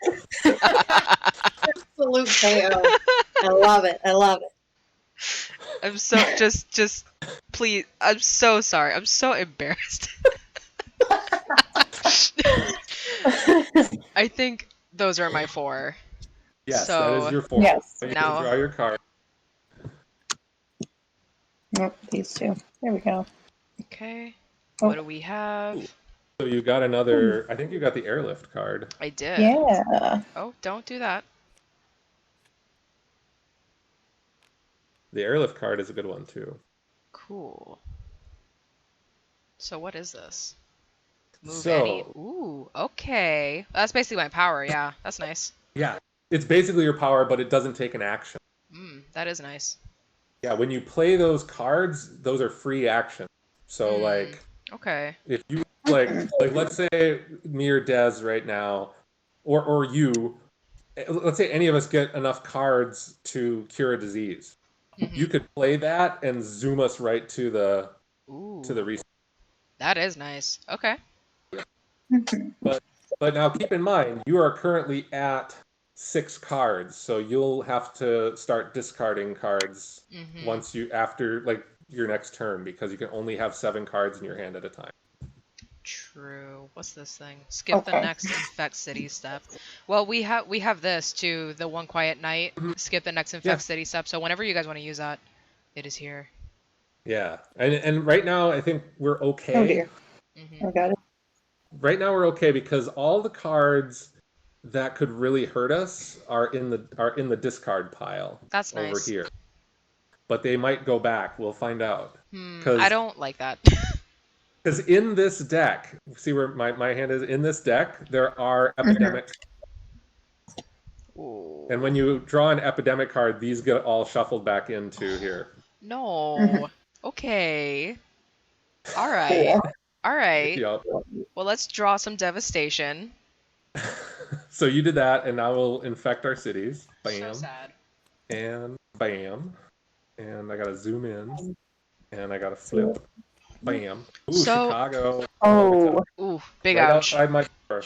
[SPEAKER 3] KO. I love it. I love it.
[SPEAKER 2] I'm so just please. I'm so sorry. I'm so embarrassed. I think those are my four.
[SPEAKER 1] Yes, that is
[SPEAKER 2] So
[SPEAKER 1] your four.
[SPEAKER 3] Yes.
[SPEAKER 1] You can
[SPEAKER 2] now,
[SPEAKER 1] draw your card.
[SPEAKER 3] Nope, these two. There we go.
[SPEAKER 2] okay,
[SPEAKER 3] Oh.
[SPEAKER 2] what do we have?
[SPEAKER 1] Ooh. So you got another. I think you got the airlift card.
[SPEAKER 2] I did.
[SPEAKER 3] Yeah.
[SPEAKER 2] Oh, don't do that.
[SPEAKER 1] The airlift card is a good one too.
[SPEAKER 2] Cool. So what is this? Move any.
[SPEAKER 1] So
[SPEAKER 2] Ooh, okay. That's basically my power. Yeah, that's nice.
[SPEAKER 1] yeah, it's basically your power, but it doesn't take an action.
[SPEAKER 2] That is nice.
[SPEAKER 1] Yeah, when you play those cards, those are free actions. So like
[SPEAKER 2] Okay.
[SPEAKER 1] if you
[SPEAKER 3] Mhm.
[SPEAKER 1] like let's say me or Des right now, or you, let's say any of us get enough cards to cure a disease. You
[SPEAKER 2] Mm-hmm.
[SPEAKER 1] could play that and zoom us right to the
[SPEAKER 2] Ooh,
[SPEAKER 1] research.
[SPEAKER 2] that is nice. Okay.
[SPEAKER 3] Mhm.
[SPEAKER 1] But now keep in mind, you are currently at 6 cards, so you'll have to start discarding cards
[SPEAKER 2] Mm-hmm.
[SPEAKER 1] once you after like your next turn because you can only have 7 cards in your hand at a time.
[SPEAKER 2] True. What's this thing? Skip the
[SPEAKER 3] Okay.
[SPEAKER 2] next infect city step. Well, we have this too. The one quiet night.
[SPEAKER 1] Mhm.
[SPEAKER 2] Skip the next
[SPEAKER 1] Yeah,
[SPEAKER 2] infect city step. So whenever you guys want to use that, it is here.
[SPEAKER 1] yeah, and right now I think we're
[SPEAKER 3] Oh
[SPEAKER 1] okay.
[SPEAKER 3] dear.
[SPEAKER 2] Mm-hmm.
[SPEAKER 3] I got it.
[SPEAKER 1] Right now we're okay because all the cards that could really hurt us are in the discard pile
[SPEAKER 2] That's
[SPEAKER 1] over
[SPEAKER 2] nice.
[SPEAKER 1] here. But they might go back. We'll find out.
[SPEAKER 2] I
[SPEAKER 1] Because
[SPEAKER 2] don't like that.
[SPEAKER 1] because in this deck, see where my hand is in this deck, there are
[SPEAKER 3] Mhm.
[SPEAKER 1] epidemic. And
[SPEAKER 2] Ooh.
[SPEAKER 1] when you draw an epidemic card, these get all shuffled back into here.
[SPEAKER 3] Mhm.
[SPEAKER 2] No. Okay. All right.
[SPEAKER 3] Cool.
[SPEAKER 2] All right.
[SPEAKER 1] Yep.
[SPEAKER 2] Well, let's draw some devastation.
[SPEAKER 1] So you did that, and now we'll infect our cities.
[SPEAKER 2] So
[SPEAKER 1] Bam,
[SPEAKER 2] sad.
[SPEAKER 1] and bam. And I gotta zoom in, and I gotta
[SPEAKER 3] So-
[SPEAKER 1] flip. Bam. Ooh,
[SPEAKER 2] So,
[SPEAKER 1] Chicago. Oh, it's
[SPEAKER 3] Oh.
[SPEAKER 2] ooh, big
[SPEAKER 1] right
[SPEAKER 2] ouch.
[SPEAKER 1] outside my door.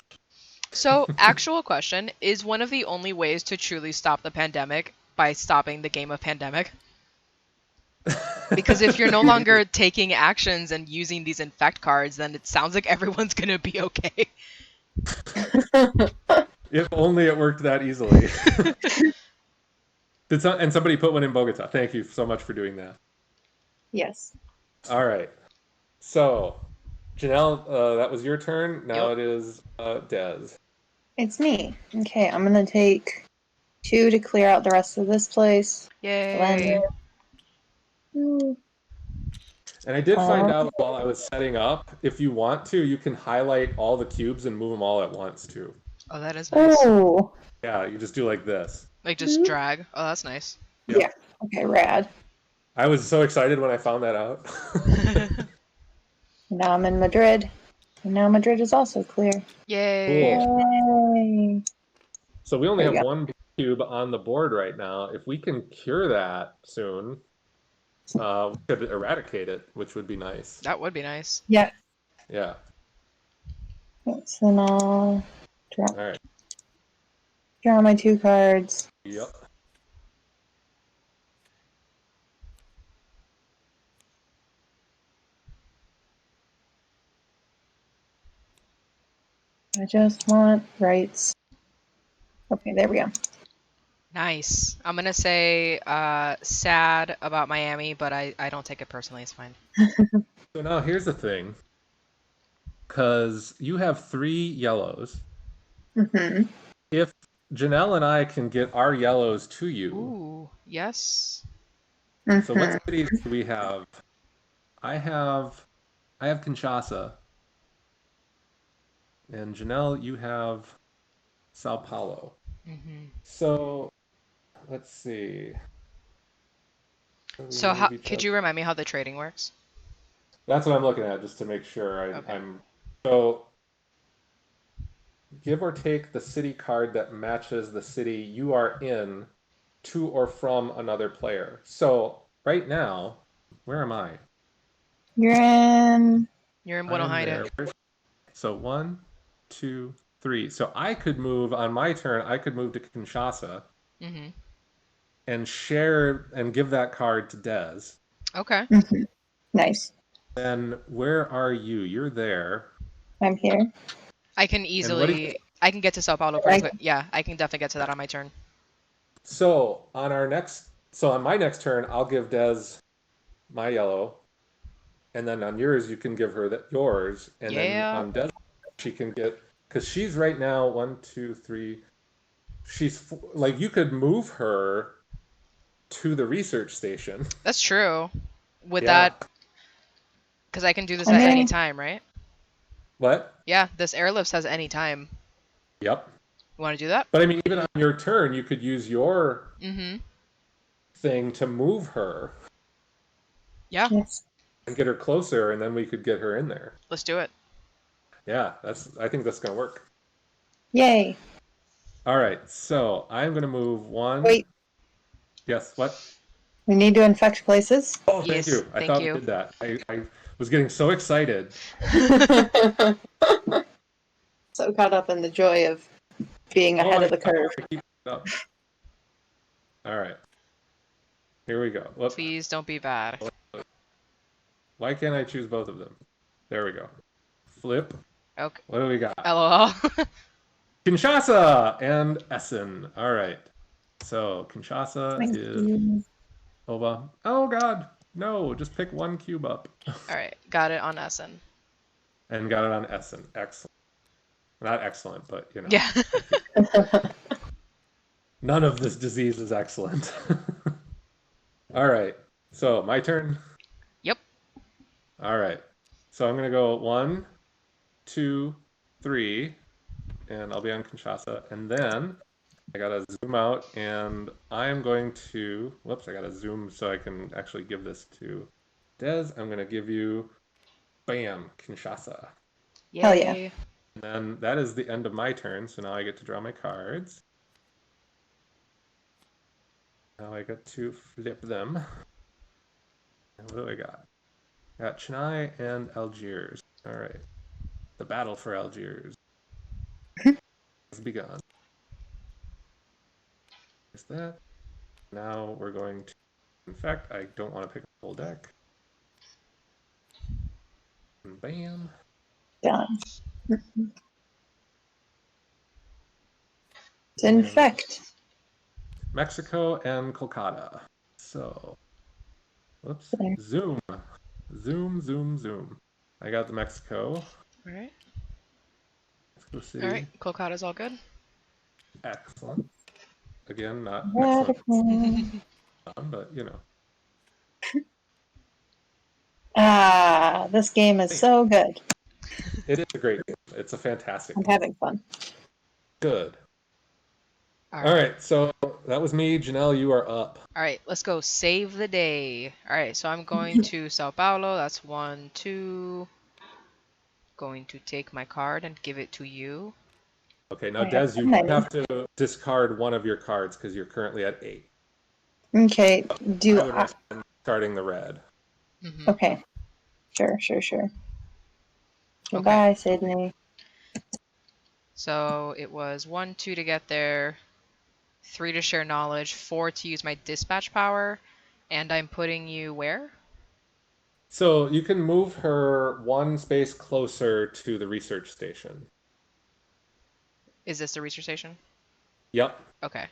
[SPEAKER 2] So, actual question, is one of the only ways to truly stop the pandemic by stopping the game of pandemic? Because if you're no longer taking actions and using these infect cards, then it sounds like everyone's gonna be okay.
[SPEAKER 1] If only it worked that easily. And somebody put one in Bogota. Thank you so much for doing that.
[SPEAKER 3] Yes.
[SPEAKER 1] All right. So, Janelle, that was your turn. Now
[SPEAKER 2] Yup.
[SPEAKER 1] it is Des.
[SPEAKER 3] It's me. Okay, I'm gonna take 2 to clear out the rest of this place.
[SPEAKER 2] Yay.
[SPEAKER 3] Then, mm,
[SPEAKER 1] And I did find
[SPEAKER 3] um,
[SPEAKER 1] out while I was setting up, if you want to, you can highlight all the cubes and move them all at once too.
[SPEAKER 2] Oh, that is nice.
[SPEAKER 3] oh,
[SPEAKER 1] Yeah, you just do like this.
[SPEAKER 2] Like just drag. Oh, that's nice.
[SPEAKER 3] yeah.
[SPEAKER 1] Yep.
[SPEAKER 3] Okay, rad.
[SPEAKER 1] I was so excited when I found that out.
[SPEAKER 3] Now I'm in Madrid. And now Madrid is also clear.
[SPEAKER 2] Yay.
[SPEAKER 1] Cool.
[SPEAKER 3] Yay!
[SPEAKER 1] So we only
[SPEAKER 3] There we
[SPEAKER 1] have
[SPEAKER 3] go.
[SPEAKER 1] one cube on the board right now. If we can cure that soon, we could eradicate it, which would be nice.
[SPEAKER 2] That would be nice.
[SPEAKER 3] Yeah.
[SPEAKER 1] Yeah.
[SPEAKER 3] So now
[SPEAKER 1] All right.
[SPEAKER 3] draw my 2 cards.
[SPEAKER 1] Yep.
[SPEAKER 3] I just want rights. Okay, there we go.
[SPEAKER 2] Nice. I'm gonna say sad about Miami, but I don't take it personally. It's fine.
[SPEAKER 1] So now here's the thing, because you have 3 yellows.
[SPEAKER 3] Mm-hmm.
[SPEAKER 1] If Janelle and I can get our yellows to you,
[SPEAKER 2] Ooh, yes.
[SPEAKER 1] so what
[SPEAKER 3] Mm-hmm.
[SPEAKER 1] cities do we have? I have I have Kinshasa, and Janelle, you have Sao Paulo. So let's see. How do we
[SPEAKER 2] So how
[SPEAKER 1] move each
[SPEAKER 2] could
[SPEAKER 1] other?
[SPEAKER 2] you remind me how the trading works?
[SPEAKER 1] That's what I'm looking at, just to make sure
[SPEAKER 2] Okay.
[SPEAKER 1] I'm. So give or take the city card that matches the city you are in to or from another player. So right now, where am I?
[SPEAKER 3] You're in.
[SPEAKER 2] You're in
[SPEAKER 1] I'm
[SPEAKER 2] Buenos
[SPEAKER 1] there.
[SPEAKER 2] Aires.
[SPEAKER 1] So 1, 2, 3. So I could move on my turn. I could move to Kinshasa
[SPEAKER 2] Mm-hmm.
[SPEAKER 1] and share and give that card to Dez.
[SPEAKER 2] Okay.
[SPEAKER 3] Mhm. Nice.
[SPEAKER 1] Then where are you? You're there.
[SPEAKER 3] I'm here.
[SPEAKER 2] I can
[SPEAKER 1] And what do you?
[SPEAKER 2] I can get to Sao Paulo pretty
[SPEAKER 3] I,
[SPEAKER 2] quick. Yeah, I can definitely get to that on my turn.
[SPEAKER 1] So on my next turn, I'll give Dez my yellow, and then on yours you can give her that yours, and then
[SPEAKER 2] Yeah.
[SPEAKER 1] on Dez she can get because she's right now 1, 2, 3. Like you could move her to the research station.
[SPEAKER 2] That's true. With
[SPEAKER 1] Yeah.
[SPEAKER 2] that, because I can do this
[SPEAKER 3] I
[SPEAKER 2] at any
[SPEAKER 3] mean,
[SPEAKER 2] time, right?
[SPEAKER 1] What?
[SPEAKER 2] Yeah, this airlift says any time.
[SPEAKER 1] Yep.
[SPEAKER 2] You want to do that?
[SPEAKER 1] But I mean, even on your turn, you could use your
[SPEAKER 2] Mm-hmm.
[SPEAKER 1] thing to move her
[SPEAKER 2] Yeah,
[SPEAKER 3] yes.
[SPEAKER 1] and get her closer, and then we could get her in there.
[SPEAKER 2] let's do it.
[SPEAKER 1] Yeah, I think that's gonna work.
[SPEAKER 3] Yay.
[SPEAKER 1] All right, so I'm gonna move one.
[SPEAKER 3] Wait,
[SPEAKER 1] Yes, what?
[SPEAKER 3] we need to infect places.
[SPEAKER 1] Oh, thank
[SPEAKER 2] Yes,
[SPEAKER 1] you. I
[SPEAKER 2] thank
[SPEAKER 1] thought we
[SPEAKER 2] you.
[SPEAKER 1] did that. I was getting so excited.
[SPEAKER 3] So caught up in the joy of being
[SPEAKER 1] Oh,
[SPEAKER 3] ahead
[SPEAKER 1] I
[SPEAKER 3] of the curve.
[SPEAKER 1] keep it up. All right, here we go. Whoop.
[SPEAKER 2] Please don't be bad.
[SPEAKER 1] Why can't I choose both of them? There we go. Flip.
[SPEAKER 2] Okay.
[SPEAKER 1] What do we got?
[SPEAKER 2] LOL.
[SPEAKER 1] Kinshasa and Essen. All right. So Kinshasa
[SPEAKER 3] Thank
[SPEAKER 1] is
[SPEAKER 3] you.
[SPEAKER 1] Oba. Oh God, no! Just pick one cube up,
[SPEAKER 2] All right, got it on Essen.
[SPEAKER 1] and got it on Essen. Excellent. Not excellent, but
[SPEAKER 2] Yeah.
[SPEAKER 1] none of this disease is excellent. All right. So my turn.
[SPEAKER 2] Yep.
[SPEAKER 1] All right. So I'm gonna go 1, 2, 3, and I'll be on Kinshasa, and then I gotta zoom out, and I'm going to. Whoops! I gotta zoom so I can actually give this to Des. I'm gonna give you, bam, Kinshasa.
[SPEAKER 3] Hell yeah.
[SPEAKER 2] Yay.
[SPEAKER 1] And then that is the end of my turn. So now I get to draw my cards. Now I get to flip them. And what do I got? I got Chennai and Algiers. All right. The battle for Algiers has begun. There's that. Now we're going to. In fact, I don't want to pick a full deck. And bam.
[SPEAKER 3] Done. To
[SPEAKER 1] And
[SPEAKER 3] infect.
[SPEAKER 1] Mexico and Kolkata. So, whoops.
[SPEAKER 3] There.
[SPEAKER 1] Zoom. Zoom, zoom, zoom. I got the Mexico.
[SPEAKER 2] All right.
[SPEAKER 1] Mexico
[SPEAKER 2] All right.
[SPEAKER 1] City.
[SPEAKER 2] Kolkata's all good.
[SPEAKER 1] Excellent. Again, not excellent,
[SPEAKER 3] Radical.
[SPEAKER 1] but you know.
[SPEAKER 3] Ah, this game is so good.
[SPEAKER 1] It is a great game. It's a fantastic
[SPEAKER 3] I'm
[SPEAKER 1] game.
[SPEAKER 3] having fun.
[SPEAKER 1] Good.
[SPEAKER 2] All
[SPEAKER 1] All
[SPEAKER 2] right.
[SPEAKER 1] right, so that was me. Janelle, you are up.
[SPEAKER 2] All right, let's go save the day. All right, so I'm going to Sao Paulo. That's 1, 2. Going to take my card and give it to you.
[SPEAKER 1] Okay, now
[SPEAKER 3] I have
[SPEAKER 1] Des, you
[SPEAKER 3] many.
[SPEAKER 1] have to discard one of your cards because you're currently at 8.
[SPEAKER 3] Okay, do
[SPEAKER 1] I would
[SPEAKER 3] I?
[SPEAKER 1] recommend starting the red.
[SPEAKER 2] Mm-hmm.
[SPEAKER 3] Okay, sure.
[SPEAKER 2] Okay.
[SPEAKER 3] Goodbye, Sydney.
[SPEAKER 2] So it was 1, 2 to get there, 3 to share knowledge, 4 to use my dispatch power, and I'm putting you where?
[SPEAKER 1] So you can move her one space closer to the research station.
[SPEAKER 2] Is this the research station?
[SPEAKER 1] Yep.
[SPEAKER 2] Okay.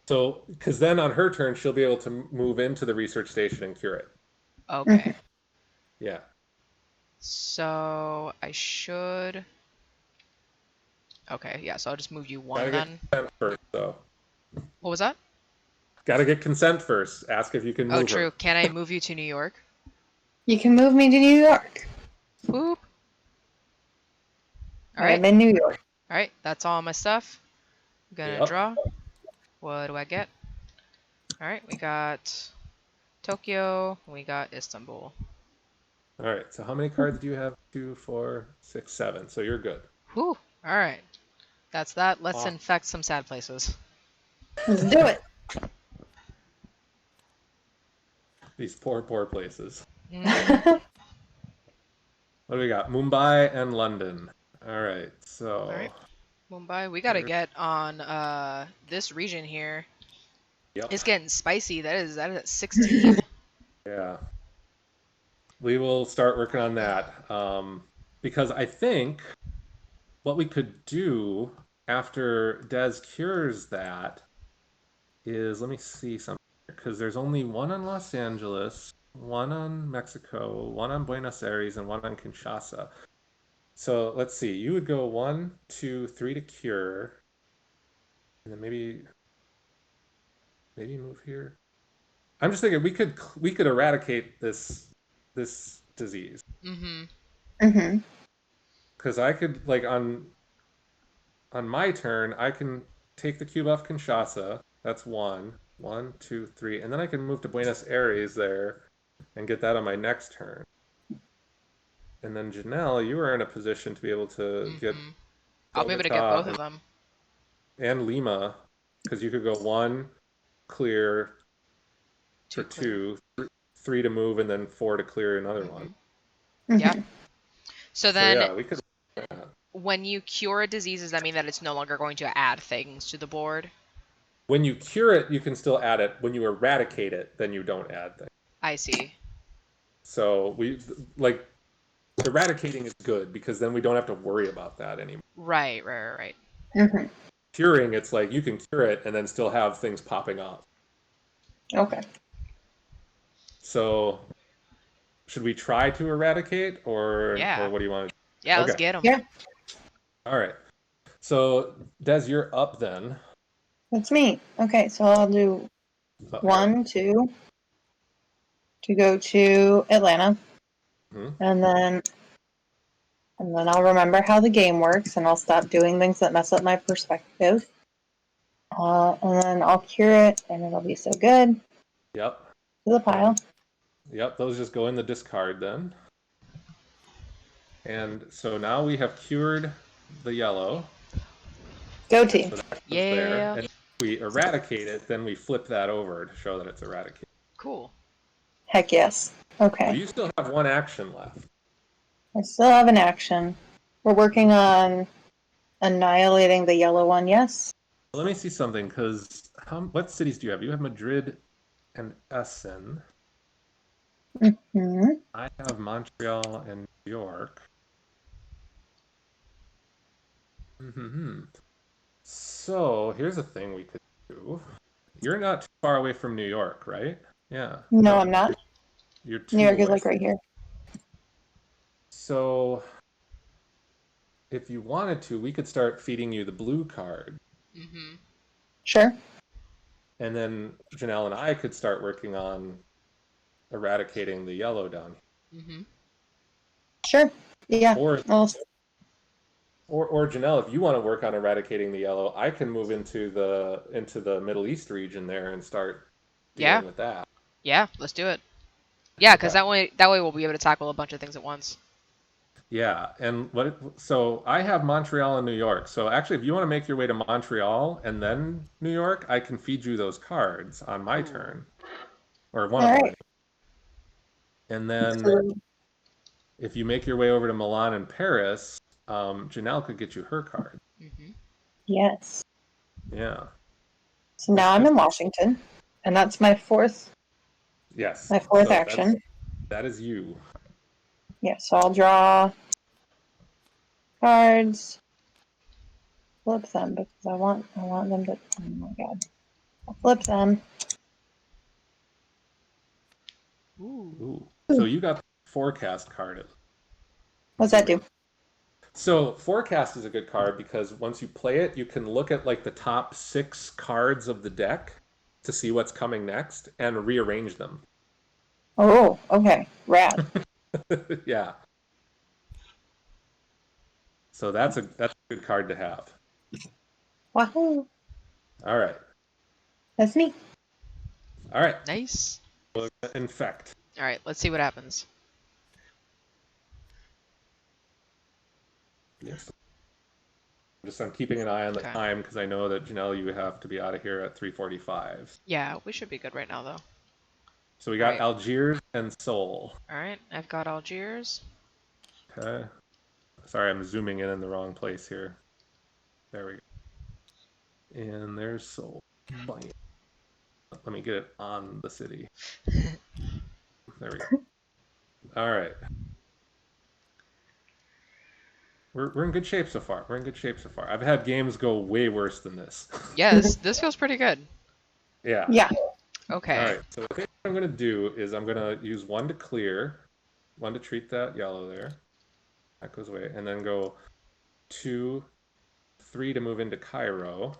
[SPEAKER 1] So, because then on her turn, she'll be able to move into the research station and cure it.
[SPEAKER 2] Okay.
[SPEAKER 1] Yeah.
[SPEAKER 2] So I should. Okay, yeah, so I'll just move you one
[SPEAKER 1] Gotta get
[SPEAKER 2] then.
[SPEAKER 1] consent first, though.
[SPEAKER 2] What was that?
[SPEAKER 1] Gotta get consent first. Ask if you can move
[SPEAKER 2] Oh,
[SPEAKER 1] her.
[SPEAKER 2] true. Can I move you to New York?
[SPEAKER 3] You can move me to New York.
[SPEAKER 2] Whoop. All
[SPEAKER 3] I'm
[SPEAKER 2] right.
[SPEAKER 3] in New York.
[SPEAKER 2] All right, that's all my stuff. Gonna
[SPEAKER 1] Yep.
[SPEAKER 2] draw. What do I get? All right, we got Tokyo. We got Istanbul.
[SPEAKER 1] All right. So how many cards do you have? 2, 4, 6, 7. So you're good.
[SPEAKER 2] Whew. All right. That's that. Let's
[SPEAKER 1] Awesome.
[SPEAKER 2] infect some sad places.
[SPEAKER 3] Let's do it.
[SPEAKER 1] These poor, poor places.
[SPEAKER 2] Mhm.
[SPEAKER 1] What do we got? Mumbai and London. All right. So.
[SPEAKER 2] All right. Mumbai, we gotta get on this region here.
[SPEAKER 1] Yep.
[SPEAKER 2] It's getting spicy. That is at 16.
[SPEAKER 1] Yeah. We will start working on that. Because I think what we could do after Des cures that is, let me see something, because there's only one on Los Angeles, one on Mexico, one on Buenos Aires, and one on Kinshasa. So let's see. You would go 1, 2, 3 to cure, and then maybe move here. I'm just thinking we could eradicate this disease
[SPEAKER 2] Mm-hmm.
[SPEAKER 3] Mm-hmm.
[SPEAKER 1] because I could like on my turn I can take the cube off Kinshasa. That's one, 1, 2, 3, and then I can move to Buenos Aires there and get that on my next turn. And then Janelle, you are in a position to be able to get
[SPEAKER 2] Mm-hmm. I'll be able to get
[SPEAKER 1] Bogota
[SPEAKER 2] both of them.
[SPEAKER 1] and Lima because you could go 1 clear for
[SPEAKER 2] 2 clear.
[SPEAKER 1] 2, 3 to move, and then 4 to clear another one.
[SPEAKER 2] Mm-hmm. Yeah.
[SPEAKER 3] Mm-hmm.
[SPEAKER 2] So
[SPEAKER 1] So
[SPEAKER 2] then,
[SPEAKER 1] yeah, we could. Yeah.
[SPEAKER 2] when you cure a disease, does that mean that it's no longer going to add things to the board?
[SPEAKER 1] When you cure it, you can still add it. When you eradicate it, then you don't add things.
[SPEAKER 2] I see.
[SPEAKER 1] So we like eradicating is good because then we don't have to worry about that anymore.
[SPEAKER 2] Right, right, right, right.
[SPEAKER 3] Mm-hmm.
[SPEAKER 1] Curing, it's like you can cure it and then still have things popping up.
[SPEAKER 3] Okay.
[SPEAKER 1] So should we try to eradicate or
[SPEAKER 2] Yeah.
[SPEAKER 1] what do you want to do?
[SPEAKER 2] Yeah, let's
[SPEAKER 1] Okay.
[SPEAKER 2] get them.
[SPEAKER 3] Yeah,
[SPEAKER 1] All right. So Des, you're up then.
[SPEAKER 3] that's me. Okay, so I'll do
[SPEAKER 1] Oh,
[SPEAKER 3] 1, 2 to go to Atlanta,
[SPEAKER 1] mhm.
[SPEAKER 3] and then I'll remember how the game works, and I'll stop doing things that mess up my perspective. And then I'll cure it, and it'll be so good.
[SPEAKER 1] Yep.
[SPEAKER 3] To the pile.
[SPEAKER 1] Yep, those just go in the discard then. And so now we have cured the yellow.
[SPEAKER 3] Go
[SPEAKER 1] And
[SPEAKER 3] team.
[SPEAKER 1] so that goes there.
[SPEAKER 2] Yeah.
[SPEAKER 1] And if we eradicate it, then we flip that over to show that it's eradicated.
[SPEAKER 2] Cool.
[SPEAKER 3] Heck yes.
[SPEAKER 1] So
[SPEAKER 3] Okay.
[SPEAKER 1] you still have 1 action left.
[SPEAKER 3] I still have an action. We're working on annihilating the yellow one, yes?
[SPEAKER 1] Let me see something, because what cities do you have? You have Madrid and Essen.
[SPEAKER 3] Mm-hmm.
[SPEAKER 1] I have Montreal and New York. Mm-hmm. So here's a thing we could do. You're not too far away from New York, right? Yeah.
[SPEAKER 3] No, I'm not.
[SPEAKER 1] You're
[SPEAKER 3] New
[SPEAKER 1] 2
[SPEAKER 3] York is
[SPEAKER 1] away.
[SPEAKER 3] like right here.
[SPEAKER 1] So if you wanted to, we could start feeding you the blue card.
[SPEAKER 2] Mm-hmm.
[SPEAKER 3] Sure.
[SPEAKER 1] And then Janelle and I could start working on eradicating the yellow down here.
[SPEAKER 2] Mm-hmm.
[SPEAKER 3] Sure. Yeah.
[SPEAKER 1] Or
[SPEAKER 3] I'll,
[SPEAKER 1] Janelle, if you want to work on eradicating the yellow, I can move into the Middle East region there and start
[SPEAKER 2] Yeah.
[SPEAKER 1] dealing with that.
[SPEAKER 2] Yeah, let's do it. Yeah, because
[SPEAKER 1] Okay.
[SPEAKER 2] that way we'll be able to tackle a bunch of things at once.
[SPEAKER 1] Yeah, and so I have Montreal and New York. So actually, if you want to make your way to Montreal and then New York, I can feed you those cards on my
[SPEAKER 2] Ooh.
[SPEAKER 1] turn, or one
[SPEAKER 3] all
[SPEAKER 1] of them.
[SPEAKER 3] right.
[SPEAKER 1] And then
[SPEAKER 3] So,
[SPEAKER 1] if you make your way over to Milan and Paris, Janelle could get you her card.
[SPEAKER 2] Mm-hmm.
[SPEAKER 3] yes.
[SPEAKER 1] Yeah.
[SPEAKER 3] So now I'm in Washington, and that's my fourth
[SPEAKER 1] Yes. So
[SPEAKER 3] action.
[SPEAKER 1] that is you.
[SPEAKER 3] Yeah, so I'll draw cards, flip them because I want them to. Oh my god! I'll flip them.
[SPEAKER 2] Ooh.
[SPEAKER 1] Ooh. So you got the forecast card.
[SPEAKER 3] What's that do?
[SPEAKER 1] So forecast is a good card because once you play it, you can look at like the top 6 cards of the deck to see what's coming next and rearrange them.
[SPEAKER 3] Oh, okay, rad.
[SPEAKER 1] Yeah. So that's a good card to have.
[SPEAKER 3] Wahoo!
[SPEAKER 1] All right.
[SPEAKER 3] That's me.
[SPEAKER 1] All right.
[SPEAKER 2] Nice.
[SPEAKER 1] We'll infect.
[SPEAKER 2] All right, let's see what happens.
[SPEAKER 1] Yes. I'm keeping an eye on the
[SPEAKER 2] Okay.
[SPEAKER 1] time because I know that Janelle, you have to be out of here at 3:45.
[SPEAKER 2] Yeah, we should be good right now, though.
[SPEAKER 1] So we
[SPEAKER 2] All
[SPEAKER 1] got
[SPEAKER 2] right.
[SPEAKER 1] Algiers and Seoul.
[SPEAKER 2] All right, I've got Algiers.
[SPEAKER 1] Okay. Sorry, I'm zooming in the wrong place here. There we go. And there's Seoul. Bam. Let me get it on the city. There we go. All right. We're in good shape so far. We're in good shape so far. I've had games go way worse than this.
[SPEAKER 2] Yeah, this feels pretty good.
[SPEAKER 1] Yeah.
[SPEAKER 3] Yeah.
[SPEAKER 2] Okay.
[SPEAKER 1] All right. So I think what I'm going to do is I'm going to use 1 to clear, 1 to treat that yellow there. That goes away. And then go 2, 3 to move into Cairo.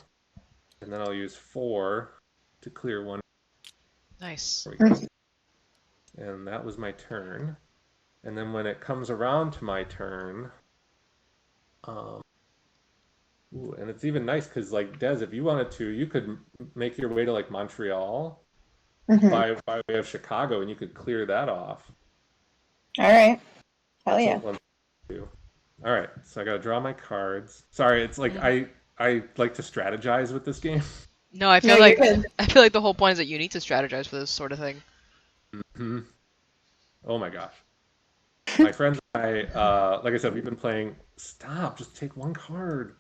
[SPEAKER 1] And then I'll use 4 to clear 1.
[SPEAKER 2] Nice.
[SPEAKER 1] There we go. And that was my turn. And then when it comes around to my turn, ooh, and it's even nice because, like, Des, if you wanted to, you could make your way to like Montreal
[SPEAKER 3] Mhm.
[SPEAKER 1] by way of Chicago, and you could clear that off.
[SPEAKER 3] All right. Hell
[SPEAKER 1] That's
[SPEAKER 3] yeah.
[SPEAKER 1] what one do. All right, so I gotta draw my cards. Sorry, it's like
[SPEAKER 2] Mhm.
[SPEAKER 1] I like to strategize with this game.
[SPEAKER 2] No, I
[SPEAKER 3] No,
[SPEAKER 2] feel
[SPEAKER 3] you're
[SPEAKER 2] like
[SPEAKER 3] good.
[SPEAKER 2] I feel like the whole point is that you need to strategize for this sort of thing.
[SPEAKER 1] Hmm. Oh my gosh, my friends and I, like I said, we've been playing. Stop! Just take one card.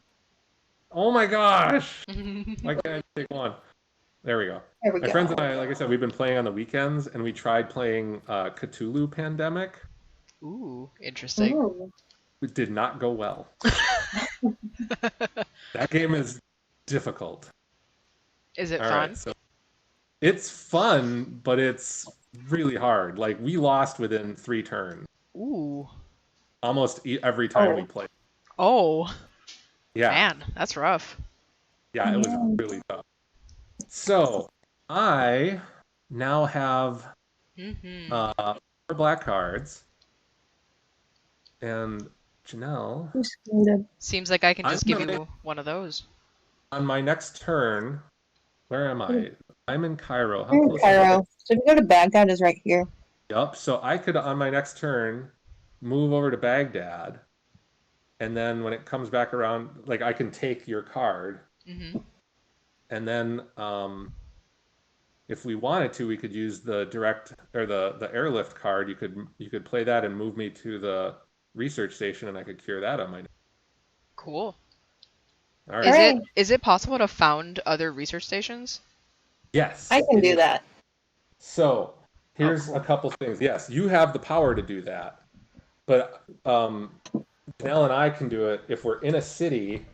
[SPEAKER 1] Oh my gosh! Why can't I take one? There we go.
[SPEAKER 3] There we
[SPEAKER 1] My
[SPEAKER 3] go.
[SPEAKER 1] friends and I, like I said, we've been playing on the weekends, and we tried playing Cthulhu Pandemic.
[SPEAKER 2] Ooh, interesting.
[SPEAKER 3] Ooh.
[SPEAKER 1] It did not go well. That game is difficult.
[SPEAKER 2] Is it
[SPEAKER 1] All right,
[SPEAKER 2] fun?
[SPEAKER 1] so it's fun, but it's really hard. Like we lost within 3 turns,
[SPEAKER 2] Ooh.
[SPEAKER 1] almost every time we
[SPEAKER 3] Oh.
[SPEAKER 1] played.
[SPEAKER 2] Oh,
[SPEAKER 1] Yeah,
[SPEAKER 2] man, that's rough.
[SPEAKER 1] yeah, it was
[SPEAKER 3] Yeah.
[SPEAKER 1] really tough. So I now have
[SPEAKER 2] Mm-hmm.
[SPEAKER 1] 4 black cards, and Janelle,
[SPEAKER 3] I'm scared.
[SPEAKER 2] Seems like I can
[SPEAKER 1] I'm
[SPEAKER 2] just give
[SPEAKER 1] gonna,
[SPEAKER 2] you one of those.
[SPEAKER 1] on my next turn. Where am I? I'm in Cairo. How
[SPEAKER 3] We're in
[SPEAKER 1] close am I?
[SPEAKER 3] Cairo. So if you go to Baghdad is right here.
[SPEAKER 1] Yup. So I could, on my next turn, move over to Baghdad, and then when it comes back around, like I can take your card,
[SPEAKER 2] Mm-hmm.
[SPEAKER 1] and then if we wanted to, we could use the direct or the airlift card. You could play that and move me to the research station, and I could cure that on my.
[SPEAKER 2] Cool.
[SPEAKER 1] All
[SPEAKER 2] Is
[SPEAKER 1] right.
[SPEAKER 2] it
[SPEAKER 3] Hooray.
[SPEAKER 2] is it possible to found other research stations?
[SPEAKER 1] Yes,
[SPEAKER 3] I can
[SPEAKER 1] it
[SPEAKER 3] do
[SPEAKER 1] is.
[SPEAKER 3] that.
[SPEAKER 1] So
[SPEAKER 2] Oh,
[SPEAKER 1] here's a
[SPEAKER 2] cool.
[SPEAKER 1] couple things. Yes, you have the power to do that, but Janelle and I can do it if we're in a city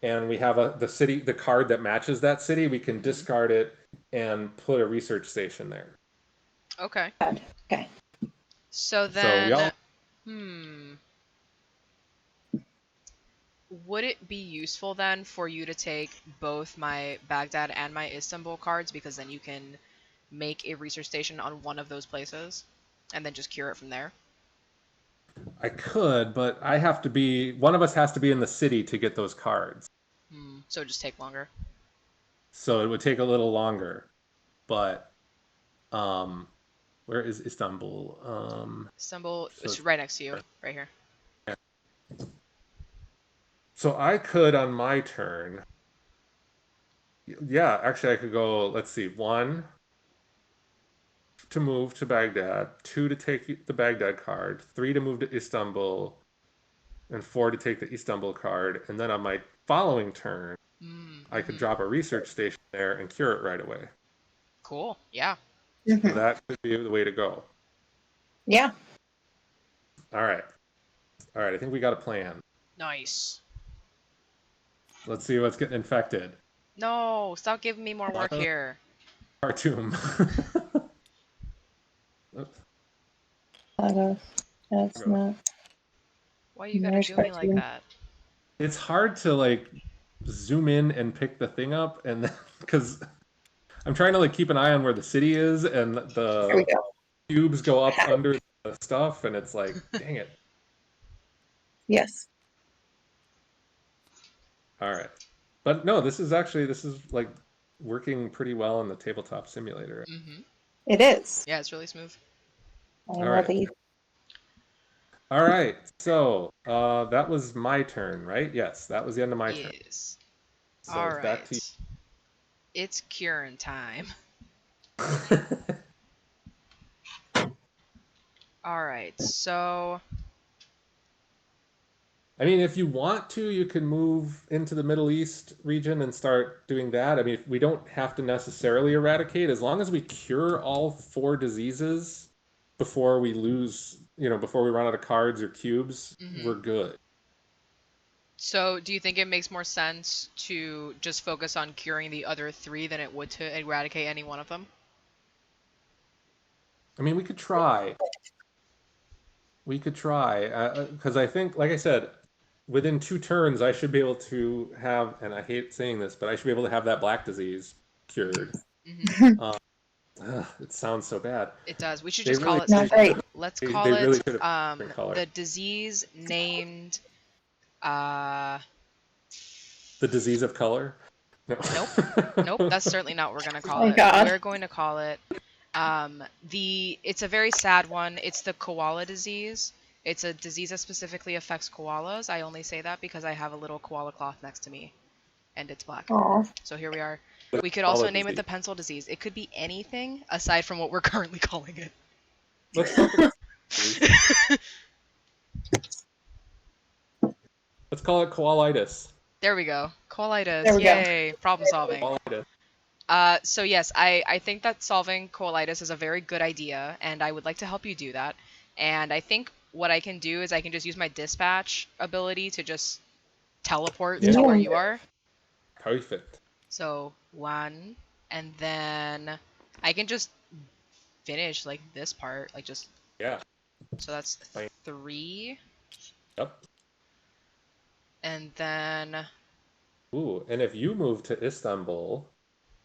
[SPEAKER 1] and we have the card that matches that city. We can
[SPEAKER 2] Mm-hmm.
[SPEAKER 1] discard it and put a research station there.
[SPEAKER 2] Okay.
[SPEAKER 3] Okay.
[SPEAKER 2] So
[SPEAKER 1] So
[SPEAKER 2] then,
[SPEAKER 1] y'all,
[SPEAKER 2] hmm, would it be useful then for you to take both my Baghdad and my Istanbul cards because then you can make a research station on one of those places and then just cure it from there?
[SPEAKER 1] I could, but I have to be. One of us has to be in the city to get those cards.
[SPEAKER 2] Hmm. So it'd just take longer.
[SPEAKER 1] So it would take a little longer. But um, where is Istanbul?
[SPEAKER 2] Istanbul
[SPEAKER 1] So
[SPEAKER 2] is
[SPEAKER 1] it's,
[SPEAKER 2] right next to you, right here.
[SPEAKER 1] so I could on my turn. Yeah, actually, I could go. Let's see, 1 to move to Baghdad, 2 to take the Baghdad card, 3 to move to Istanbul, and 4 to take the Istanbul card. And then on my following turn, I could
[SPEAKER 2] Mm-hmm.
[SPEAKER 1] drop a research station there and cure it right away.
[SPEAKER 2] Cool. Yeah.
[SPEAKER 1] So
[SPEAKER 3] Hmm.
[SPEAKER 1] that could be the way to go.
[SPEAKER 3] Yeah.
[SPEAKER 1] All right. All right. I think we got a plan.
[SPEAKER 2] Nice.
[SPEAKER 1] Let's see what's getting infected.
[SPEAKER 2] No, stop giving me more work here.
[SPEAKER 1] Khartoum.
[SPEAKER 3] That's not
[SPEAKER 2] Why you gotta
[SPEAKER 3] Marsh
[SPEAKER 2] do me like
[SPEAKER 3] cartoon.
[SPEAKER 2] that?
[SPEAKER 1] It's hard to like zoom in and pick the thing up, and because I'm trying to like keep an eye on where the city is, and
[SPEAKER 3] Here we
[SPEAKER 1] the
[SPEAKER 3] go.
[SPEAKER 1] cubes go up under the stuff, and it's like, dang it.
[SPEAKER 3] Yes.
[SPEAKER 1] All right. But no, this is like working pretty well in the tabletop simulator.
[SPEAKER 2] Mm-hmm.
[SPEAKER 3] It is.
[SPEAKER 2] Yeah, it's really smooth.
[SPEAKER 3] I
[SPEAKER 1] All
[SPEAKER 3] love
[SPEAKER 1] right.
[SPEAKER 3] it.
[SPEAKER 1] All right. So that was my turn, right? Yes, that was the end of my turn.
[SPEAKER 2] Yes.
[SPEAKER 1] So
[SPEAKER 2] All
[SPEAKER 1] it's back to
[SPEAKER 2] right. It's Kieran time.
[SPEAKER 1] you.
[SPEAKER 2] All right. So,
[SPEAKER 1] I mean, if you want to, you can move into the Middle East region and start doing that. I mean, we don't have to necessarily eradicate as long as we cure all four diseases before we lose, before we run out of cards or cubes,
[SPEAKER 2] mhm.
[SPEAKER 1] we're good.
[SPEAKER 2] So, do you think it makes more sense to just focus on curing the other three than it would to eradicate any one of them?
[SPEAKER 1] I mean, we could try. We could try. Because I think, like I said, within 2 turns, I should be able to have, and I hate saying this, but I should be able to have that black disease cured.
[SPEAKER 2] Mm-hmm.
[SPEAKER 1] Um, it sounds so bad.
[SPEAKER 2] It does. We should
[SPEAKER 1] They
[SPEAKER 2] just
[SPEAKER 1] really,
[SPEAKER 2] call it
[SPEAKER 3] Not
[SPEAKER 2] something.
[SPEAKER 3] great.
[SPEAKER 2] Let's
[SPEAKER 1] they
[SPEAKER 2] call
[SPEAKER 1] really
[SPEAKER 2] it
[SPEAKER 1] should have different color.
[SPEAKER 2] the disease named uh
[SPEAKER 1] The disease of color? No.
[SPEAKER 2] nope. Nope, that's certainly not what we're going to
[SPEAKER 3] Oh
[SPEAKER 2] call
[SPEAKER 3] my
[SPEAKER 2] it.
[SPEAKER 3] God.
[SPEAKER 2] We're going to call it it's a very sad one. It's the koala disease. It's a disease that specifically affects koalas. I only say that because I have a little koala cloth next to me and it's black.
[SPEAKER 3] Aw.
[SPEAKER 2] So here we are.
[SPEAKER 1] The
[SPEAKER 2] We could also
[SPEAKER 1] koala
[SPEAKER 2] name it
[SPEAKER 1] disease.
[SPEAKER 2] the pencil disease. It could be anything aside from what we're currently calling it.
[SPEAKER 1] Let's call it let's call it koalitis.
[SPEAKER 2] There we go.
[SPEAKER 3] There
[SPEAKER 2] Koalitis.
[SPEAKER 3] we go.
[SPEAKER 2] Yay. Problem solving.
[SPEAKER 1] Koalitis.
[SPEAKER 2] So yes, I think that solving koalitis is a very good idea, and I would like to help you do that. And I think what I can do is I can just use my dispatch ability to just teleport to where
[SPEAKER 3] Yeah.
[SPEAKER 2] you are.
[SPEAKER 1] Perfect.
[SPEAKER 2] So 1, and then I can just finish like this part, like just
[SPEAKER 1] Yeah.
[SPEAKER 2] so that's
[SPEAKER 1] Fine.
[SPEAKER 2] 3,
[SPEAKER 1] Yep.
[SPEAKER 2] and then
[SPEAKER 1] Ooh, and if you move to Istanbul,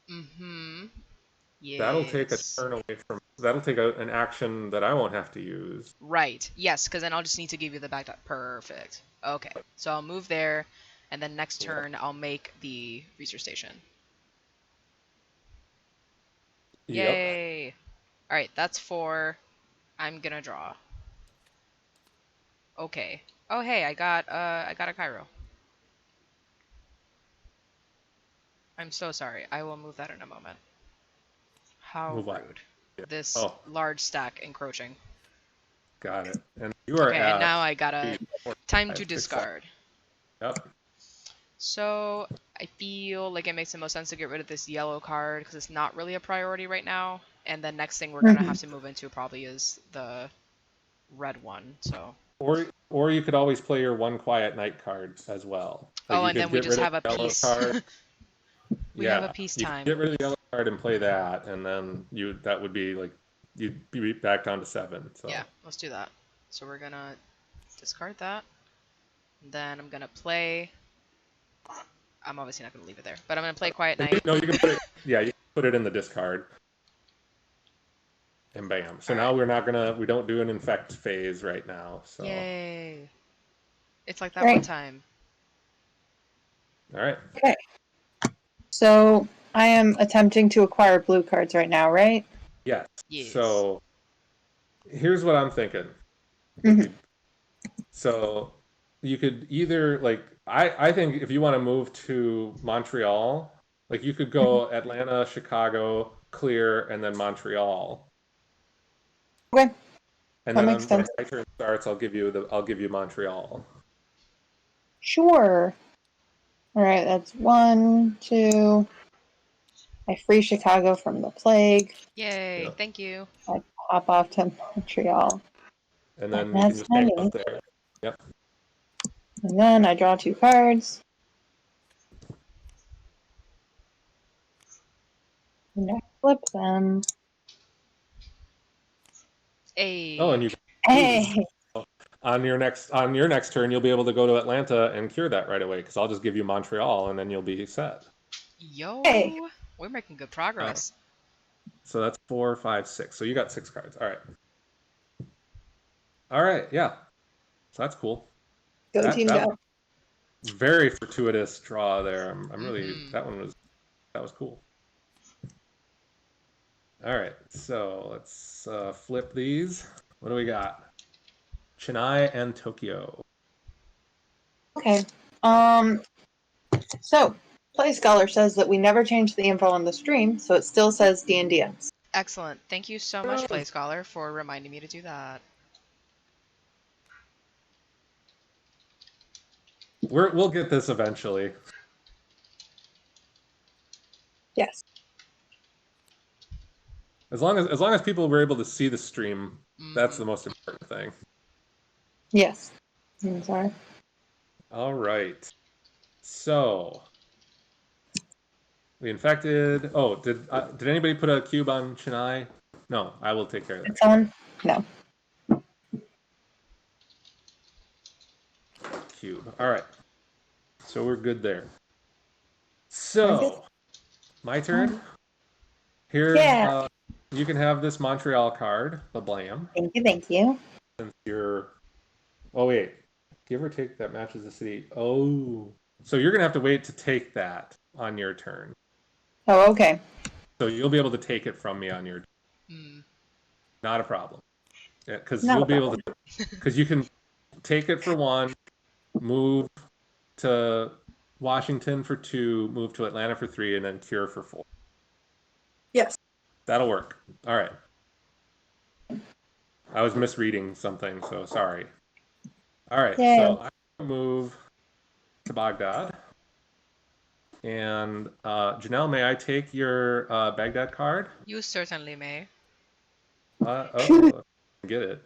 [SPEAKER 2] mm-hmm.
[SPEAKER 1] that'll take a
[SPEAKER 2] Yes.
[SPEAKER 1] turn away from. That'll take an action that I won't have to use.
[SPEAKER 2] Right. Yes, because then I'll just need to give you the back dot. Perfect. Okay. So I'll move there, and then next
[SPEAKER 1] Yeah.
[SPEAKER 2] turn I'll make the research station.
[SPEAKER 1] Yep.
[SPEAKER 2] Yay! All right, that's 4. I'm gonna draw. Okay. Oh hey, I got a Cairo. I'm so sorry. I will move that in a moment. How
[SPEAKER 1] Move what?
[SPEAKER 2] rude.
[SPEAKER 1] Yeah.
[SPEAKER 2] This
[SPEAKER 1] Oh,
[SPEAKER 2] large stack encroaching.
[SPEAKER 1] got it. And you are
[SPEAKER 2] Okay, and
[SPEAKER 1] at
[SPEAKER 2] now I gotta
[SPEAKER 1] 3, 4,
[SPEAKER 2] time
[SPEAKER 1] 5,
[SPEAKER 2] to
[SPEAKER 1] 6, 7.
[SPEAKER 2] discard.
[SPEAKER 1] Yep.
[SPEAKER 2] So I feel like it makes the most sense to get rid of this yellow card because it's not really a priority right now. And the next thing we're gonna have to move into probably is the red one. So
[SPEAKER 1] Or you could always play your one quiet night card as well. Like
[SPEAKER 2] oh,
[SPEAKER 1] you
[SPEAKER 2] and then
[SPEAKER 1] could
[SPEAKER 2] we
[SPEAKER 1] get
[SPEAKER 2] just
[SPEAKER 1] rid of
[SPEAKER 2] have a
[SPEAKER 1] the yellow
[SPEAKER 2] peace.
[SPEAKER 1] card.
[SPEAKER 2] We have a
[SPEAKER 1] Yeah,
[SPEAKER 2] peace
[SPEAKER 1] you could
[SPEAKER 2] time.
[SPEAKER 1] get rid of the yellow card and play that, and then that would be like you'd be back down to 7. So
[SPEAKER 2] Yeah, let's do that. So we're gonna discard that. Then I'm gonna play. I'm obviously not gonna leave it there, but I'm gonna play Quiet
[SPEAKER 1] and you
[SPEAKER 2] Night.
[SPEAKER 1] know you can put it. Yeah, you can put it in the discard, and bam. So
[SPEAKER 2] All
[SPEAKER 1] now
[SPEAKER 2] right.
[SPEAKER 1] we don't do an infect phase right now. So
[SPEAKER 2] Yay! It's like that one
[SPEAKER 3] Great.
[SPEAKER 2] time.
[SPEAKER 1] all right.
[SPEAKER 3] Okay. So I am attempting to acquire blue cards right now, right?
[SPEAKER 1] Yes.
[SPEAKER 2] Yes.
[SPEAKER 1] So here's what I'm thinking.
[SPEAKER 3] Mhm.
[SPEAKER 1] So you could either like I think if you want to move to Montreal, like you could go Atlanta, Chicago, clear, and then Montreal.
[SPEAKER 3] Okay,
[SPEAKER 1] And
[SPEAKER 3] that
[SPEAKER 1] then
[SPEAKER 3] makes
[SPEAKER 1] when
[SPEAKER 3] sense.
[SPEAKER 1] my turn starts, I'll give you Montreal.
[SPEAKER 3] Sure. All right, that's 1, 2. I free Chicago from the plague.
[SPEAKER 2] Yay!
[SPEAKER 1] Yeah.
[SPEAKER 2] Thank you.
[SPEAKER 3] I pop off to Montreal.
[SPEAKER 1] And
[SPEAKER 3] And
[SPEAKER 1] then you can
[SPEAKER 3] that's
[SPEAKER 1] just hang
[SPEAKER 3] nice.
[SPEAKER 1] out there. Yep.
[SPEAKER 3] And then I draw 2 cards. And I flip them.
[SPEAKER 1] Oh, and
[SPEAKER 2] Hey.
[SPEAKER 1] you
[SPEAKER 3] Hey!
[SPEAKER 1] on your next turn, you'll be able to go to Atlanta and cure that right away because I'll just give you Montreal and then you'll be set.
[SPEAKER 3] Hey!
[SPEAKER 2] Yo, we're making good
[SPEAKER 1] Uh,
[SPEAKER 2] progress.
[SPEAKER 1] so that's 4, 5, 6. So you got 6 cards. All right. All right. Yeah. So that's cool.
[SPEAKER 3] Go
[SPEAKER 1] That
[SPEAKER 3] team
[SPEAKER 1] that
[SPEAKER 3] go.
[SPEAKER 1] very fortuitous draw there. I'm really
[SPEAKER 2] Mhm.
[SPEAKER 1] that was cool. All right, so let's flip these. What do we got? Chennai and Tokyo.
[SPEAKER 3] Okay. So Play Scholar says that we never changed the info on the stream, so it still says D&DMs.
[SPEAKER 2] Excellent. Thank you so much, Play Scholar, for reminding me to do that.
[SPEAKER 1] We'll get this eventually.
[SPEAKER 3] Yes.
[SPEAKER 1] As long as people were able to see the stream, that's
[SPEAKER 2] Mhm.
[SPEAKER 1] the most important thing.
[SPEAKER 3] Yes. I'm sorry.
[SPEAKER 1] All right. So we infected. Oh, did anybody put a cube on Chennai? No, I will take care of that.
[SPEAKER 3] It's on? No.
[SPEAKER 1] Cube. All right. So we're good there.
[SPEAKER 3] We're good.
[SPEAKER 1] So my turn. Here,
[SPEAKER 3] Yeah.
[SPEAKER 1] you can have this Montreal card, the Blam.
[SPEAKER 3] Thank you. Thank you.
[SPEAKER 1] Since you're, oh wait, give or take that matches the city. Oh, so you're gonna have to wait to take that on your turn.
[SPEAKER 3] Oh, okay.
[SPEAKER 1] So you'll be able to take it from me on your.
[SPEAKER 2] Mm.
[SPEAKER 1] Not a problem. Yeah, because
[SPEAKER 3] Not
[SPEAKER 1] you'll
[SPEAKER 3] a
[SPEAKER 1] be able
[SPEAKER 3] problem.
[SPEAKER 1] to, because you can take it for one, move to Washington for two, move to Atlanta for three, and then cure for four.
[SPEAKER 3] Yes.
[SPEAKER 1] That'll work. All right. I was misreading something, so sorry. All right,
[SPEAKER 3] Yay.
[SPEAKER 1] so I'm gonna move to Baghdad. And Janelle, may I take your Baghdad card?
[SPEAKER 2] You certainly may.
[SPEAKER 1] Oh, get it.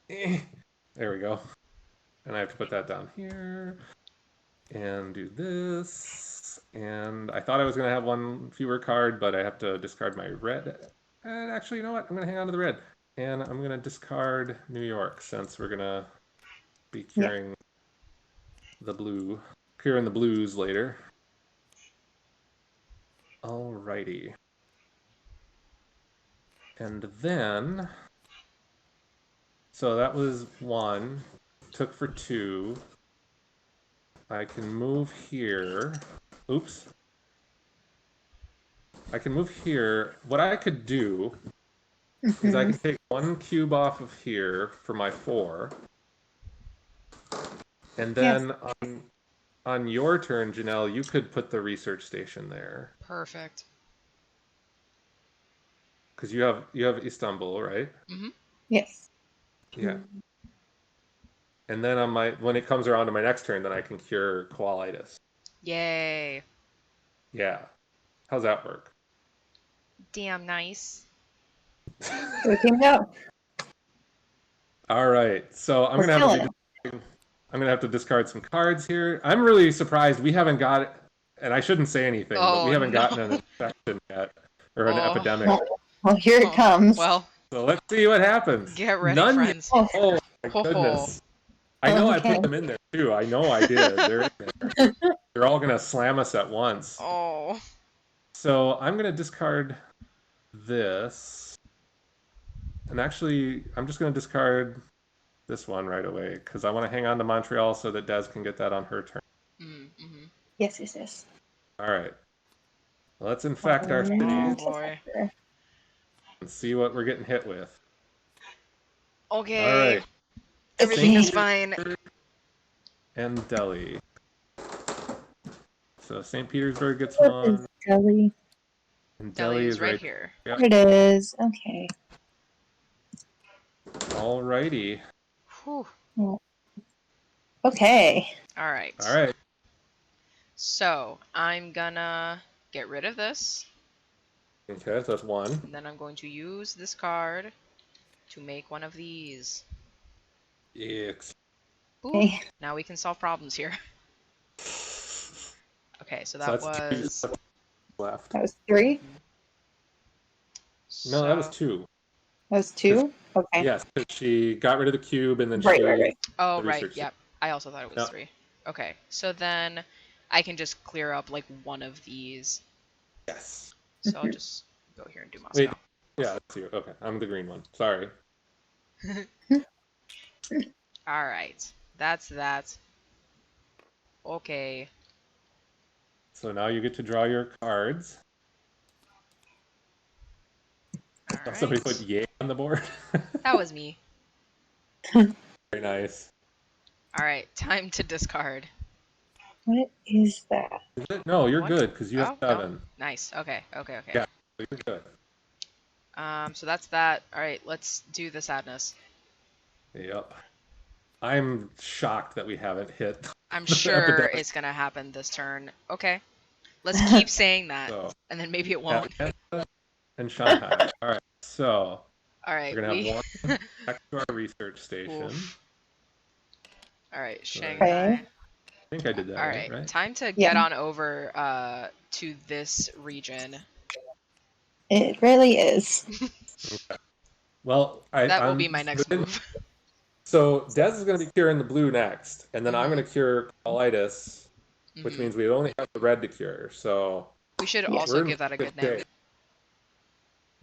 [SPEAKER 1] Eh. There we go. And I have to put that down here and do this. And I thought I was going to have one fewer card, but I have to discard my red. And actually, you know what? I'm going to hang on to the red. And I'm going to discard New York since we're going to be curing the blue, curing the blues later. Alrighty. And then, so that was one, took for two. I can move here. Oops. I can move here. What I could do is I can take one cube off of here for my four. And then on your turn, Janelle, you could put the research station there.
[SPEAKER 2] Perfect.
[SPEAKER 1] Because you have Istanbul, right?
[SPEAKER 2] Mm-hmm.
[SPEAKER 3] Yes.
[SPEAKER 1] Yeah. And then when it comes around to my next turn, then I can cure koalitis.
[SPEAKER 2] Yay.
[SPEAKER 1] Yeah. How's that work?
[SPEAKER 2] Damn nice.
[SPEAKER 3] We can go.
[SPEAKER 1] All right. So I'm gonna have to discard some cards here. I'm really surprised we haven't got, and I shouldn't say anything, but we haven't gotten an infection yet or an epidemic.
[SPEAKER 3] Well, here it comes.
[SPEAKER 2] Well,
[SPEAKER 1] So let's see what happens.
[SPEAKER 2] get ready,
[SPEAKER 1] None
[SPEAKER 2] friends.
[SPEAKER 1] yet. Oh my goodness. I know I put them in there too. I know I did. They're in there. They're all gonna slam us at once.
[SPEAKER 2] Oh.
[SPEAKER 1] So I'm gonna discard this. And actually, I'm just gonna discard this one right away because I want to hang on to Montreal so that Des can get that on her turn.
[SPEAKER 2] Mm-hmm.
[SPEAKER 3] Yes.
[SPEAKER 1] All right. Let's infect our cities
[SPEAKER 2] Oh boy.
[SPEAKER 1] and see what we're getting hit with.
[SPEAKER 2] Okay.
[SPEAKER 1] All right.
[SPEAKER 2] Everything is
[SPEAKER 1] St.
[SPEAKER 2] fine.
[SPEAKER 1] And Delhi. So St. Petersburg gets
[SPEAKER 3] What
[SPEAKER 1] one.
[SPEAKER 3] is Delhi?
[SPEAKER 1] And
[SPEAKER 2] Delhi is right here.
[SPEAKER 1] Yep.
[SPEAKER 3] It is. Okay.
[SPEAKER 1] Alrighty.
[SPEAKER 2] Whew.
[SPEAKER 3] Okay.
[SPEAKER 2] All right.
[SPEAKER 1] All right.
[SPEAKER 2] So I'm gonna get rid of this.
[SPEAKER 1] Okay, so that's one.
[SPEAKER 2] And then I'm going to use this card to make one of these.
[SPEAKER 1] Yikes.
[SPEAKER 2] Ooh,
[SPEAKER 3] Okay.
[SPEAKER 2] now we can solve problems here. Okay, so that
[SPEAKER 1] that's
[SPEAKER 2] was...
[SPEAKER 1] two left.
[SPEAKER 3] That was 3.
[SPEAKER 1] No, that was 2.
[SPEAKER 3] That was 2. Okay.
[SPEAKER 1] Yes, because she got rid of the cube and then
[SPEAKER 3] Right.
[SPEAKER 2] Oh,
[SPEAKER 1] the
[SPEAKER 2] right.
[SPEAKER 1] research
[SPEAKER 2] Yep. I also thought it was
[SPEAKER 1] Yep.
[SPEAKER 2] 3. Okay, so then I can just clear up like one of these.
[SPEAKER 1] Yes.
[SPEAKER 2] So I'll just go here and do Moscow.
[SPEAKER 1] Wait. Yeah, that's you. Okay, I'm the green one. Sorry.
[SPEAKER 2] All right. That's that. Okay.
[SPEAKER 1] So now you get to draw your cards.
[SPEAKER 2] All
[SPEAKER 1] Oh, somebody
[SPEAKER 2] right.
[SPEAKER 1] put yay on the board.
[SPEAKER 2] That was me.
[SPEAKER 1] Very nice.
[SPEAKER 2] All right. Time to discard.
[SPEAKER 3] What is that?
[SPEAKER 1] Is it? No, you're
[SPEAKER 2] What?
[SPEAKER 1] good because you have
[SPEAKER 2] Oh, no.
[SPEAKER 1] 7.
[SPEAKER 2] Nice. Okay. Okay. Okay.
[SPEAKER 1] Yeah, you're good.
[SPEAKER 2] So that's that. All right. Let's do the sadness.
[SPEAKER 1] Yep. I'm shocked that we haven't hit
[SPEAKER 2] I'm
[SPEAKER 1] the
[SPEAKER 2] sure
[SPEAKER 1] epidemic.
[SPEAKER 2] it's gonna happen this turn. Okay. Let's keep saying that,
[SPEAKER 1] So,
[SPEAKER 2] and then maybe it won't.
[SPEAKER 1] Atlanta and Shanghai. All right. So
[SPEAKER 2] All right.
[SPEAKER 1] we're gonna have one back to our research station.
[SPEAKER 2] Oof. All right.
[SPEAKER 1] So I
[SPEAKER 2] Shanghai.
[SPEAKER 1] think I did that
[SPEAKER 2] All
[SPEAKER 1] right,
[SPEAKER 2] right.
[SPEAKER 1] right?
[SPEAKER 2] Time to
[SPEAKER 3] Yeah.
[SPEAKER 2] get on over to this region.
[SPEAKER 3] It really is.
[SPEAKER 1] Okay. Well,
[SPEAKER 2] That will be my next move.
[SPEAKER 1] So Des is going to be curing the blue next, and then I'm
[SPEAKER 2] Mhm.
[SPEAKER 1] going to cure colitis, which
[SPEAKER 2] Mhm.
[SPEAKER 1] means we only have the red to cure. So
[SPEAKER 2] We should
[SPEAKER 3] Yeah.
[SPEAKER 2] also
[SPEAKER 1] we're
[SPEAKER 2] give that a good
[SPEAKER 1] shape.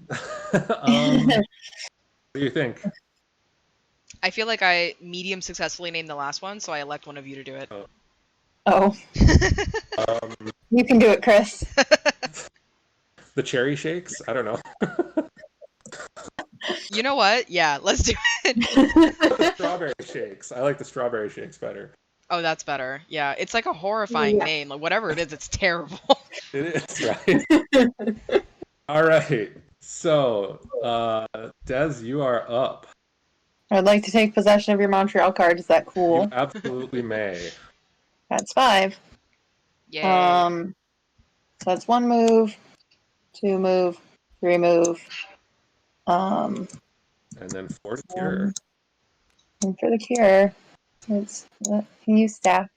[SPEAKER 2] name.
[SPEAKER 1] What do you think?
[SPEAKER 2] I feel like I medium successfully named the last one, so I elect one of you to do it.
[SPEAKER 3] Oh,
[SPEAKER 1] Um,
[SPEAKER 3] you can do it, Chris.
[SPEAKER 1] the cherry shakes? I don't know.
[SPEAKER 2] You know what? Yeah, let's do it.
[SPEAKER 1] The strawberry shakes. I like the strawberry shakes better.
[SPEAKER 2] Oh, that's better. Yeah, it's like a horrifying
[SPEAKER 3] Yeah.
[SPEAKER 2] name. Like whatever it is, it's terrible.
[SPEAKER 1] It is, right? All right. So, Des, you are up.
[SPEAKER 3] I'd like to take possession of your Montreal card. Is that
[SPEAKER 1] You
[SPEAKER 3] cool?
[SPEAKER 1] absolutely may.
[SPEAKER 3] That's 5.
[SPEAKER 2] Yay.
[SPEAKER 3] So that's 1 move, 2 move, 3 move.
[SPEAKER 1] And then 4 to cure.
[SPEAKER 3] And for the cure, can you stack?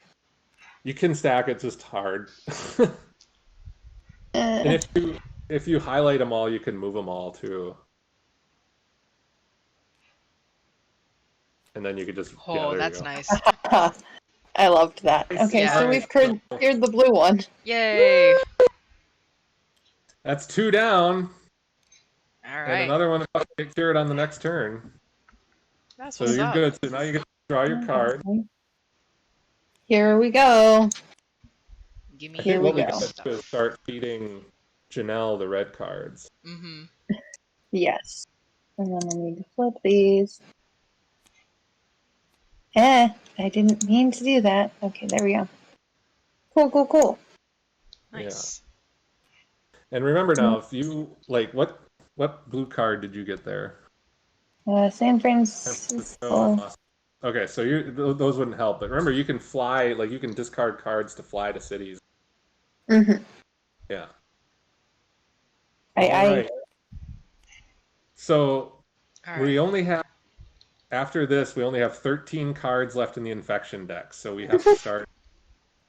[SPEAKER 1] You can stack it, just hard. And if you highlight them all, you can move them all too. And then you could just
[SPEAKER 2] Oh,
[SPEAKER 1] there
[SPEAKER 2] that's
[SPEAKER 1] you go.
[SPEAKER 2] nice.
[SPEAKER 3] I loved that. Okay,
[SPEAKER 2] Yeah.
[SPEAKER 3] so we've cleared the blue one.
[SPEAKER 2] Yay.
[SPEAKER 1] That's 2 down,
[SPEAKER 2] All
[SPEAKER 1] and
[SPEAKER 2] right.
[SPEAKER 1] another one about to get cured on the next turn.
[SPEAKER 2] That's
[SPEAKER 1] So
[SPEAKER 2] what's
[SPEAKER 1] you're
[SPEAKER 2] up.
[SPEAKER 1] good. So now you get to draw your card.
[SPEAKER 3] Here we go.
[SPEAKER 2] Give
[SPEAKER 1] I
[SPEAKER 2] me
[SPEAKER 1] think
[SPEAKER 3] Here
[SPEAKER 1] what
[SPEAKER 3] we
[SPEAKER 1] we
[SPEAKER 3] go.
[SPEAKER 1] got to do is start feeding Janelle the red cards.
[SPEAKER 2] Mm-hmm.
[SPEAKER 3] Yes. And then I need to flip these. I didn't mean to do that. Okay, there we go. Cool.
[SPEAKER 2] Nice.
[SPEAKER 1] And remember now, if you like, what blue card did you get there?
[SPEAKER 3] San
[SPEAKER 1] San
[SPEAKER 3] Francisco.
[SPEAKER 1] Francisco and Los. Okay, so those wouldn't help. But remember, you can fly. Like you can discard cards to fly to cities.
[SPEAKER 3] Mm-hmm.
[SPEAKER 1] Yeah.
[SPEAKER 3] I
[SPEAKER 1] All right. So
[SPEAKER 2] All
[SPEAKER 1] we
[SPEAKER 2] right.
[SPEAKER 1] only have after this we only have 13 cards left in the infection deck. So we have to start.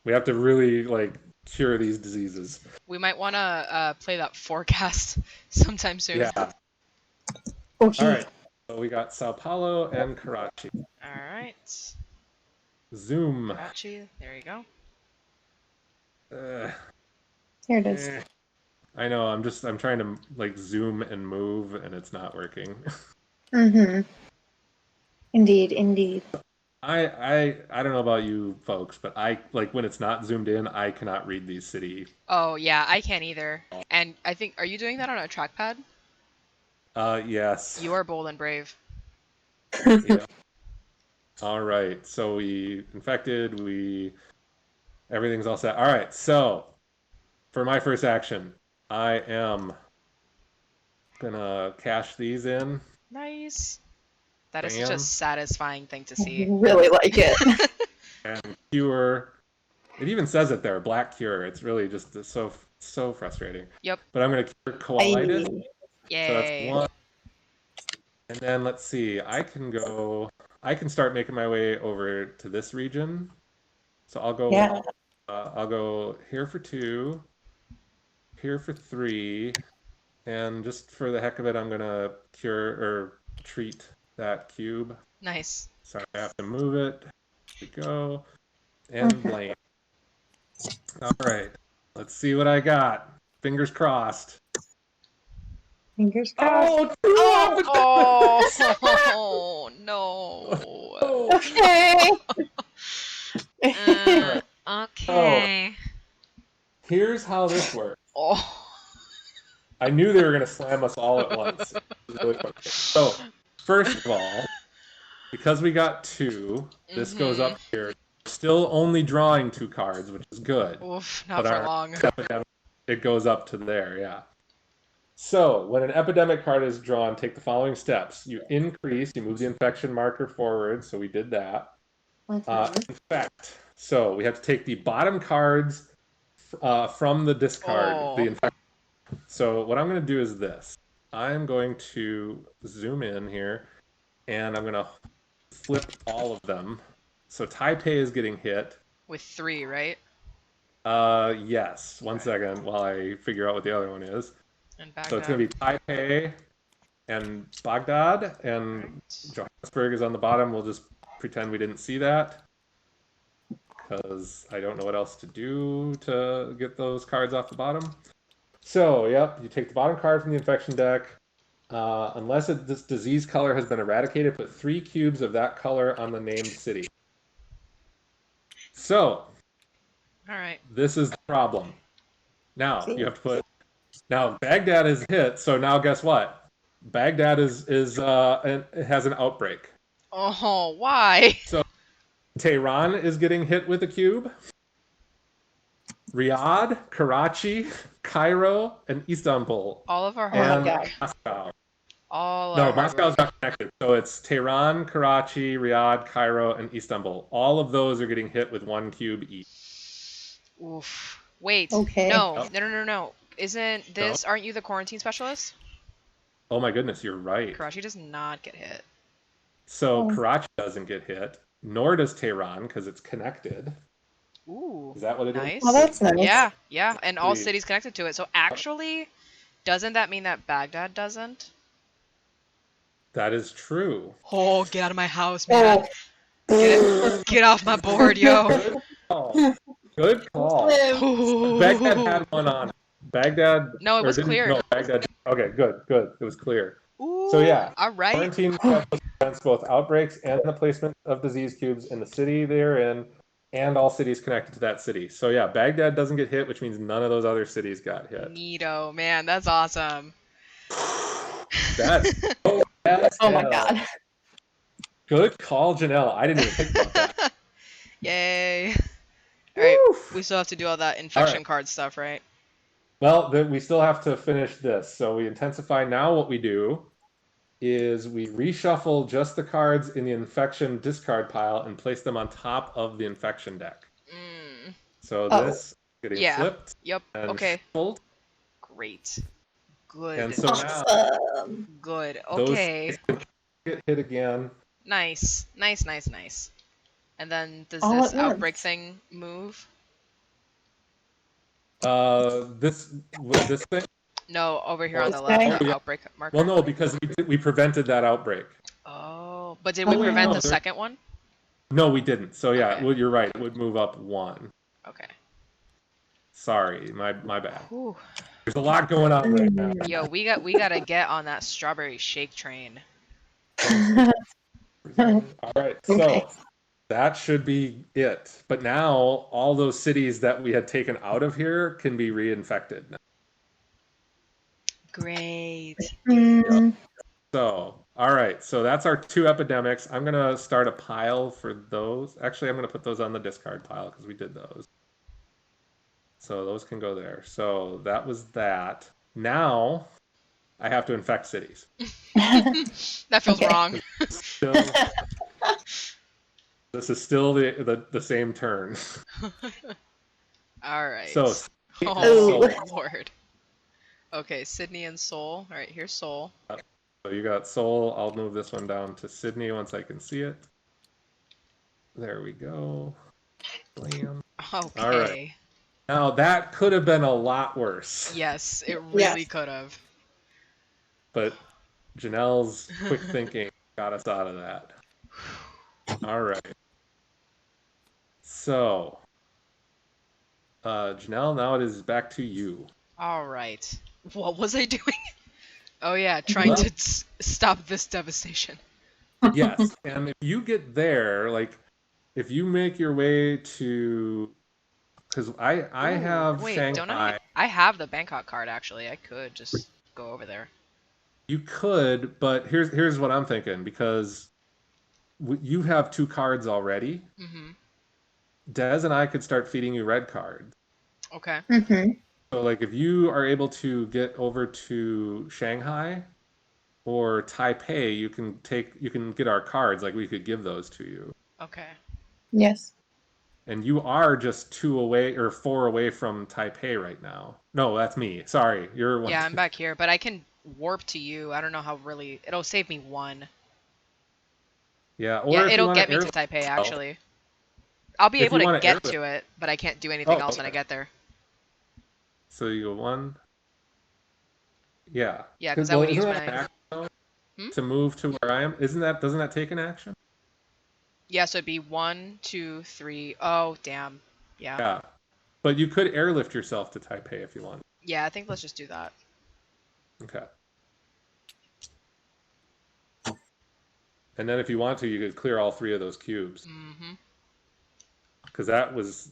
[SPEAKER 1] We have to really like cure these diseases.
[SPEAKER 2] We might want to play that forecast sometime soon.
[SPEAKER 1] Yeah.
[SPEAKER 3] Okay.
[SPEAKER 1] All right. So we got Sao Paulo and Karachi.
[SPEAKER 2] All right.
[SPEAKER 1] Zoom.
[SPEAKER 2] Karachi. There you go.
[SPEAKER 3] Here it is.
[SPEAKER 1] I know. I'm trying to like zoom and move, and it's not working.
[SPEAKER 3] Mm-hmm. Indeed.
[SPEAKER 1] I don't know about you folks, but I like when it's not zoomed in, I cannot read these city.
[SPEAKER 2] Oh yeah, I can't either. And I think, are you doing that on a trackpad?
[SPEAKER 1] Yes.
[SPEAKER 2] You are bold and brave.
[SPEAKER 1] Yeah. All right. So we infected. Everything's all set. All right. So for my first action, I am gonna cash these in.
[SPEAKER 2] Nice. That is such
[SPEAKER 1] Bam.
[SPEAKER 2] a satisfying thing to
[SPEAKER 3] I
[SPEAKER 2] see.
[SPEAKER 3] really like it.
[SPEAKER 1] And cure. It even says it there, black cure. It's really just so frustrating.
[SPEAKER 2] Yep.
[SPEAKER 1] But I'm gonna cure colitis. So that's
[SPEAKER 2] Yay.
[SPEAKER 1] 1. And then let's see. I can start making my way over to this region. So I'll go.
[SPEAKER 3] Yeah.
[SPEAKER 1] I'll go here for 2, here for 3, and just for the heck of it, I'm gonna cure or treat that cube.
[SPEAKER 2] Nice.
[SPEAKER 1] So I have to move it. Here we go. And blame. All right. Let's see what I got. Fingers crossed.
[SPEAKER 3] Fingers crossed.
[SPEAKER 1] Oh,
[SPEAKER 2] Oh no.
[SPEAKER 1] No.
[SPEAKER 3] Okay.
[SPEAKER 1] Alright.
[SPEAKER 2] Okay.
[SPEAKER 1] Here's how this works.
[SPEAKER 2] Oh.
[SPEAKER 1] I knew they were gonna slam us all at once. It was really frustrating. So, first of all, because we got 2, this goes up here. Still only drawing 2 cards, which is good.
[SPEAKER 2] Oof, not
[SPEAKER 1] But
[SPEAKER 2] for
[SPEAKER 1] our
[SPEAKER 2] long.
[SPEAKER 1] epidemic, it goes up to there, yeah. So, when an epidemic card is drawn, take the following steps. You move the infection marker forward, so we did that. Infect. So, we have to take the bottom cards from the discard, the infection. So, what I'm going to do is this. I'm going to zoom in here, and I'm going to flip all of them. So, Taipei is getting hit.
[SPEAKER 2] With 3, right?
[SPEAKER 1] Yes. One second while I figure out what the other one is.
[SPEAKER 2] And Baghdad.
[SPEAKER 1] So it's going to be Taipei and Baghdad, and Johannesburg is on the bottom. We'll just pretend we didn't see that because I don't know what else to do to get those cards off the bottom. So, yep, you take the bottom card from the infection deck. Unless this disease color has been eradicated, put 3 cubes of that color on the named city. So,
[SPEAKER 2] all right.
[SPEAKER 1] This is the problem. Now, you have to put... Now, Baghdad is hit, so now guess what? Baghdad has an outbreak.
[SPEAKER 2] Oh, why?
[SPEAKER 1] So, Tehran is getting hit with a cube. Riyadh, Karachi, Cairo, and Istanbul.
[SPEAKER 2] All of our
[SPEAKER 1] and
[SPEAKER 2] hard work.
[SPEAKER 1] Moscow.
[SPEAKER 2] All
[SPEAKER 1] No,
[SPEAKER 2] our hard
[SPEAKER 1] Moscow's
[SPEAKER 2] work.
[SPEAKER 1] not connected. So it's Tehran, Karachi, Riyadh, Cairo, and Istanbul. All of those are getting hit with 1 cube each.
[SPEAKER 2] Oof. Wait.
[SPEAKER 3] Okay.
[SPEAKER 2] No. Isn't this... Aren't you the quarantine specialist?
[SPEAKER 1] Oh my goodness, you're right.
[SPEAKER 2] Karachi does not get hit.
[SPEAKER 1] So Karachi doesn't get hit, nor does Tehran because it's connected.
[SPEAKER 2] Ooh.
[SPEAKER 1] Is that what it is?
[SPEAKER 2] Nice.
[SPEAKER 3] Well, that's nice.
[SPEAKER 2] Yeah. And all cities connected to it. So actually, doesn't that mean that Baghdad doesn't?
[SPEAKER 1] That is true.
[SPEAKER 2] Oh, get out of my house, man. Get off my board, yo.
[SPEAKER 1] Good call. Good call. Baghdad had one on. Baghdad.
[SPEAKER 2] No, it was clear.
[SPEAKER 1] No, Baghdad. Okay, good. It was clear.
[SPEAKER 2] Ooh,
[SPEAKER 1] So yeah,
[SPEAKER 2] all right.
[SPEAKER 1] quarantine prevents both outbreaks and the placement of disease cubes in the city they're in, and all cities connected to that city. So yeah, Baghdad doesn't get hit, which means none of those other cities got hit.
[SPEAKER 2] Neato, man, that's awesome.
[SPEAKER 1] That's so bad.
[SPEAKER 3] Oh my god.
[SPEAKER 1] Good call, Janelle. I didn't even think about that.
[SPEAKER 2] Yay. All right, we still have to do all that infection card stuff, right?
[SPEAKER 1] Well, we still have to finish this. So we intensify. Now what we do is we reshuffle just the cards in the infection discard pile and place them on top of the infection deck. So this getting flipped.
[SPEAKER 2] Yep.
[SPEAKER 1] And
[SPEAKER 2] okay.
[SPEAKER 1] shuffled.
[SPEAKER 2] Great. Good.
[SPEAKER 1] And so now
[SPEAKER 2] good. Okay.
[SPEAKER 1] Those get hit again.
[SPEAKER 2] Nice. And then does this outbreak thing move?
[SPEAKER 1] This thing?
[SPEAKER 2] No, over here on the left, the outbreak marker.
[SPEAKER 1] Well, no, because we prevented that outbreak.
[SPEAKER 2] Oh, but did we prevent the second one?
[SPEAKER 1] No, we didn't. So yeah, well, you're right. It would move up 1.
[SPEAKER 2] Okay.
[SPEAKER 1] Sorry, my bad.
[SPEAKER 2] Whew.
[SPEAKER 1] There's a lot going on right now.
[SPEAKER 2] Yo, we gotta get on that strawberry shake train.
[SPEAKER 1] All right, so that should be it. But now all those cities that we had taken out of here can be reinfected now.
[SPEAKER 2] Great.
[SPEAKER 1] So, all right, so that's our 2 epidemics. I'm gonna start a pile for those. Actually, I'm gonna put those on the discard pile because we did those. So those can go there. So that was that. Now I have to infect cities.
[SPEAKER 2] That feels wrong.
[SPEAKER 1] This is still the same turn.
[SPEAKER 2] All right.
[SPEAKER 1] So,
[SPEAKER 2] Lord. Okay, Sydney and Seoul. All right, here's Seoul.
[SPEAKER 1] So you got Seoul. I'll move this one down to Sydney once I can see it. There we go. Blam.
[SPEAKER 2] Okay.
[SPEAKER 1] All right. Now that could have been a lot worse.
[SPEAKER 2] Yes, it really could have.
[SPEAKER 1] But Janelle's quick thinking got us out of that. All right. So, Janelle, now it is back to you.
[SPEAKER 2] All right. What was I doing? Oh yeah, trying to stop this devastation.
[SPEAKER 1] Yes, and if you get there, like if you make your way to, because I
[SPEAKER 2] Ooh,
[SPEAKER 1] have
[SPEAKER 2] wait, don't I?
[SPEAKER 1] Shanghai.
[SPEAKER 2] I have the Bangkok card actually. I could just go over there.
[SPEAKER 1] You could, but here's what I'm thinking because you have two cards already.
[SPEAKER 2] Mm-hmm.
[SPEAKER 1] Des and I could start feeding you red cards.
[SPEAKER 2] Okay.
[SPEAKER 3] Mm-hmm.
[SPEAKER 1] So like if you are able to get over to Shanghai or Taipei, you can get our cards. Like we could give those to you.
[SPEAKER 2] Okay.
[SPEAKER 3] Yes.
[SPEAKER 1] And you are just two away or four away from Taipei right now. No, that's me. Sorry, you're one.
[SPEAKER 2] Yeah, I'm back here, but I can warp to you. I don't know how really. It'll save me one.
[SPEAKER 1] Yeah,
[SPEAKER 2] Yeah,
[SPEAKER 1] or if you
[SPEAKER 2] it'll
[SPEAKER 1] want
[SPEAKER 2] get
[SPEAKER 1] to
[SPEAKER 2] me to
[SPEAKER 1] airlift
[SPEAKER 2] Taipei
[SPEAKER 1] yourself,
[SPEAKER 2] actually. I'll be
[SPEAKER 1] if
[SPEAKER 2] able
[SPEAKER 1] you
[SPEAKER 2] to
[SPEAKER 1] want to
[SPEAKER 2] get
[SPEAKER 1] airlift,
[SPEAKER 2] to it, but I can't do anything
[SPEAKER 1] oh,
[SPEAKER 2] else when I
[SPEAKER 1] okay.
[SPEAKER 2] get there.
[SPEAKER 1] So you go one, yeah.
[SPEAKER 2] Yeah, because I
[SPEAKER 1] Well,
[SPEAKER 2] would
[SPEAKER 1] isn't
[SPEAKER 2] use
[SPEAKER 1] that an
[SPEAKER 2] my.
[SPEAKER 1] action though,
[SPEAKER 2] Hmm?
[SPEAKER 1] to move to where I am? Isn't that doesn't that take an action?
[SPEAKER 2] Yeah, so it'd be 1, 2, 3. Oh, damn. Yeah.
[SPEAKER 1] Yeah, but you could airlift yourself to Taipei if you want.
[SPEAKER 2] Yeah, I think let's just do that.
[SPEAKER 1] Okay. And then if you want to, you could clear all three of those cubes
[SPEAKER 2] Mm-hmm.
[SPEAKER 1] because that was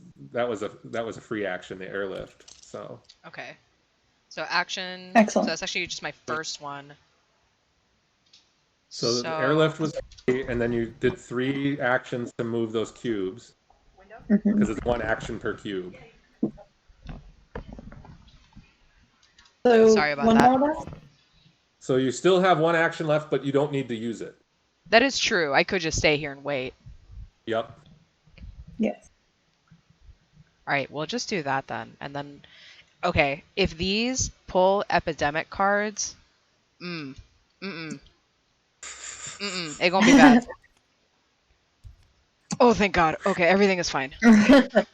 [SPEAKER 1] a free action, the airlift. So
[SPEAKER 2] Okay. So action. So
[SPEAKER 3] Excellent.
[SPEAKER 2] that's actually just my first one.
[SPEAKER 1] so the
[SPEAKER 2] So.
[SPEAKER 1] airlift was free, and then you did three actions to move those cubes
[SPEAKER 3] Mm-hmm.
[SPEAKER 1] because it's one action per cube.
[SPEAKER 3] So
[SPEAKER 2] Sorry about
[SPEAKER 3] one
[SPEAKER 2] that.
[SPEAKER 3] more round?
[SPEAKER 1] So you still have one action left, but you don't need to use it.
[SPEAKER 2] That is true. I could just stay here and wait.
[SPEAKER 1] Yep.
[SPEAKER 3] Yes.
[SPEAKER 2] All right, we'll just do that then. And then, okay, if these pull epidemic cards, mm, mm-mm, mm-mm, it gonna be bad. Oh, thank God. Okay, everything is fine. All right,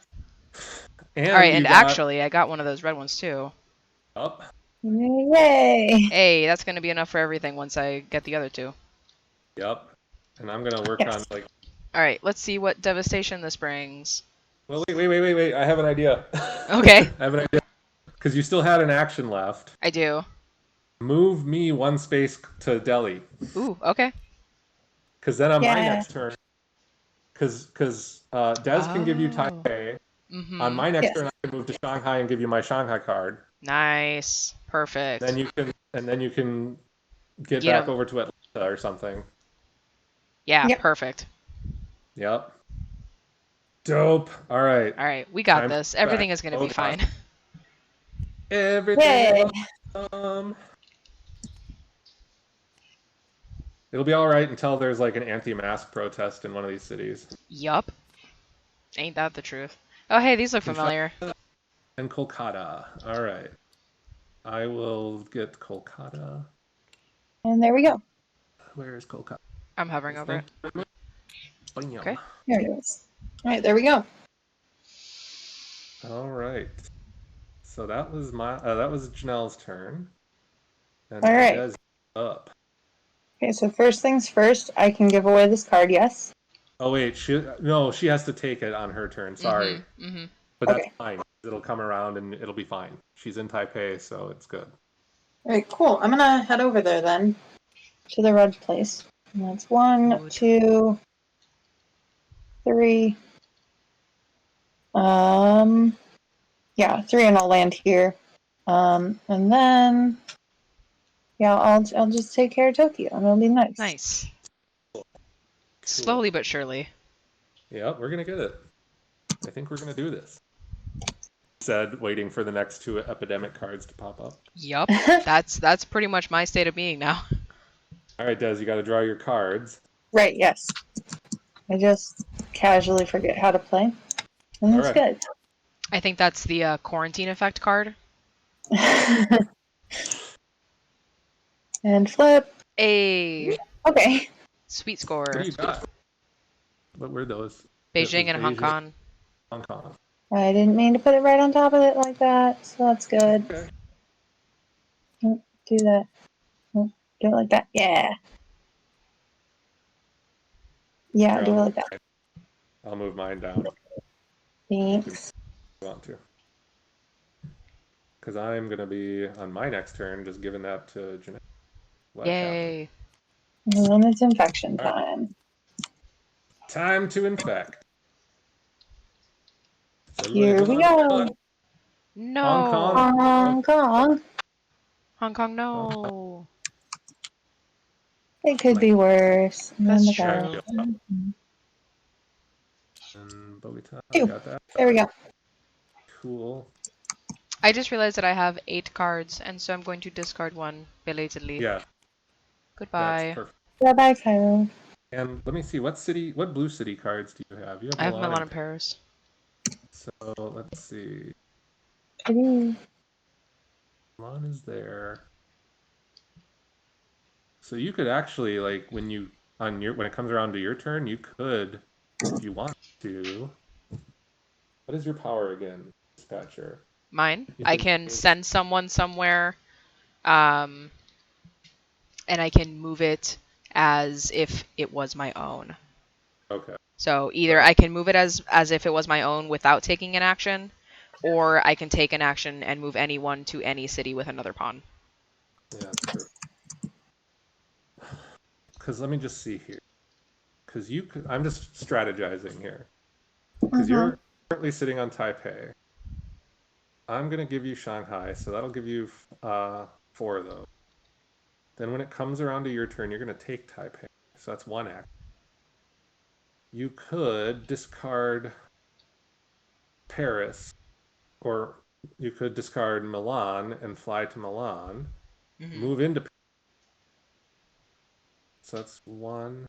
[SPEAKER 1] And you
[SPEAKER 2] and
[SPEAKER 1] got
[SPEAKER 2] actually, I got one of those red ones too.
[SPEAKER 1] up.
[SPEAKER 3] Yay!
[SPEAKER 2] Hey, that's gonna be enough for everything once I get the other two.
[SPEAKER 1] Yep. And I'm gonna work on
[SPEAKER 3] Yes.
[SPEAKER 1] like.
[SPEAKER 2] All right, let's see what devastation this brings.
[SPEAKER 1] Well, wait. I have an idea.
[SPEAKER 2] Okay,
[SPEAKER 1] I have an idea because you still had an action left.
[SPEAKER 2] I do.
[SPEAKER 1] Move me one space to Delhi
[SPEAKER 2] Ooh, okay.
[SPEAKER 1] because then on my
[SPEAKER 3] Yeah.
[SPEAKER 1] next turn, because Des can give you
[SPEAKER 2] Oh.
[SPEAKER 1] Taipei. On
[SPEAKER 2] Mm-hmm.
[SPEAKER 1] my next
[SPEAKER 3] Yes.
[SPEAKER 1] turn, I can move to Shanghai and give you my Shanghai card.
[SPEAKER 2] Nice. Perfect.
[SPEAKER 1] Then you can get
[SPEAKER 2] Get
[SPEAKER 1] back
[SPEAKER 2] them.
[SPEAKER 1] over to Atlanta or something.
[SPEAKER 2] Yeah,
[SPEAKER 3] Yep.
[SPEAKER 2] perfect.
[SPEAKER 1] Yep. Dope. All right.
[SPEAKER 2] All right, we got
[SPEAKER 1] Time
[SPEAKER 2] this.
[SPEAKER 1] to back.
[SPEAKER 2] Everything is gonna
[SPEAKER 1] Oh
[SPEAKER 2] be
[SPEAKER 1] gosh.
[SPEAKER 2] fine.
[SPEAKER 1] Everything
[SPEAKER 3] Yay!
[SPEAKER 1] is awesome. It'll be all right until there's like an anti-mask protest in one of these cities.
[SPEAKER 2] Yup. Ain't that the truth? Oh, hey, these look
[SPEAKER 1] Confess
[SPEAKER 2] familiar.
[SPEAKER 1] and Kolkata. All right. I will get Kolkata.
[SPEAKER 3] And there we go.
[SPEAKER 1] Where is Kolkata?
[SPEAKER 2] I'm hovering over
[SPEAKER 1] Thank
[SPEAKER 2] it.
[SPEAKER 1] you very much.
[SPEAKER 2] Okay.
[SPEAKER 1] Bam.
[SPEAKER 3] There it is. All right, there we go.
[SPEAKER 1] All right. So that was Janelle's turn, and
[SPEAKER 3] All
[SPEAKER 1] now
[SPEAKER 3] right.
[SPEAKER 1] Des up.
[SPEAKER 3] Okay, so first things first, I can give away this card, yes?
[SPEAKER 1] Oh wait, she has to take it on her turn. Sorry,
[SPEAKER 2] Mm-hmm. Mm-hmm.
[SPEAKER 1] but that's
[SPEAKER 3] Okay.
[SPEAKER 1] fine. It'll come around and it'll be fine. She's in Taipei, so it's good.
[SPEAKER 3] All right, cool. I'm gonna head over there then to the red place. And that's 1,
[SPEAKER 2] Good.
[SPEAKER 3] 2, 3. Yeah, 3, and I'll land here. And then yeah, I'll just take care of Tokyo, and it'll be nice.
[SPEAKER 2] Nice.
[SPEAKER 1] Cool.
[SPEAKER 2] Slowly but surely.
[SPEAKER 1] Yep, we're gonna get it. I think we're gonna do this. Said, waiting for the next two epidemic cards to pop up.
[SPEAKER 2] Yup. That's pretty much my state of being now.
[SPEAKER 1] All right, Des, you got to draw your cards.
[SPEAKER 3] Right. Yes. I just casually forget how to play, and
[SPEAKER 1] All
[SPEAKER 3] that's
[SPEAKER 1] right.
[SPEAKER 2] I think that's the quarantine effect card.
[SPEAKER 3] good. And flip.
[SPEAKER 2] A
[SPEAKER 3] Okay.
[SPEAKER 2] sweet
[SPEAKER 1] What
[SPEAKER 2] score.
[SPEAKER 1] do you got? What were those? It
[SPEAKER 2] Beijing
[SPEAKER 1] was
[SPEAKER 2] and Hong
[SPEAKER 1] Beijing,
[SPEAKER 2] Kong.
[SPEAKER 1] Hong Kong.
[SPEAKER 3] I didn't mean to put it right on top of it like that, so that's good.
[SPEAKER 1] Okay.
[SPEAKER 3] Don't do that. Don't do it like that. Yeah. Yeah,
[SPEAKER 1] Here,
[SPEAKER 3] do it like that.
[SPEAKER 1] I'll move mine down
[SPEAKER 3] Thanks.
[SPEAKER 1] if you want to. Because I'm going to be, on my next turn, just giving that to Jeanette. What happened?
[SPEAKER 2] Yay.
[SPEAKER 3] And it's infection
[SPEAKER 1] All right.
[SPEAKER 3] time.
[SPEAKER 1] Time to infect. So everybody
[SPEAKER 3] Here
[SPEAKER 1] hold
[SPEAKER 3] we
[SPEAKER 1] on.
[SPEAKER 3] go.
[SPEAKER 2] No.
[SPEAKER 1] Hong Kong.
[SPEAKER 3] Hong Kong.
[SPEAKER 2] Hong Kong, no.
[SPEAKER 3] It could be worse.
[SPEAKER 2] That's
[SPEAKER 3] Oh my
[SPEAKER 2] true.
[SPEAKER 3] God.
[SPEAKER 1] And Bogota.
[SPEAKER 3] Ew.
[SPEAKER 1] Got that.
[SPEAKER 3] There we go.
[SPEAKER 1] Cool.
[SPEAKER 2] I just realized that I have 8 cards, and so I'm going to discard one belatedly.
[SPEAKER 1] Yeah, that's
[SPEAKER 2] Goodbye.
[SPEAKER 1] perfect.
[SPEAKER 3] Bye-bye, Kylo.
[SPEAKER 1] And let me see, what blue city cards do you have? You have
[SPEAKER 2] I have
[SPEAKER 1] Milan
[SPEAKER 2] Milan
[SPEAKER 1] and
[SPEAKER 2] in Paris.
[SPEAKER 1] So let's see.
[SPEAKER 3] Kitty.
[SPEAKER 1] Milan is there. So you could actually like when it comes around to your turn, you could, if you want to. What is your power again, dispatcher?
[SPEAKER 2] Mine.
[SPEAKER 1] You
[SPEAKER 2] I
[SPEAKER 1] can
[SPEAKER 2] can send someone somewhere, and I can move it as if it was my own.
[SPEAKER 1] okay.
[SPEAKER 2] So either I can move it as if it was my own without taking an action, or I can take an action and move anyone to any city with another pawn.
[SPEAKER 1] Yeah, that's true. Because let me just see here. Because I'm just strategizing here. Because you're currently sitting on Taipei. I'm gonna give you Shanghai, so that'll give you 4 of those. Then when it comes around to your turn, you're gonna take Taipei, so that's 1 action. You could discard Paris, or you could discard Milan and fly to Milan, move into Paris. So that's 1,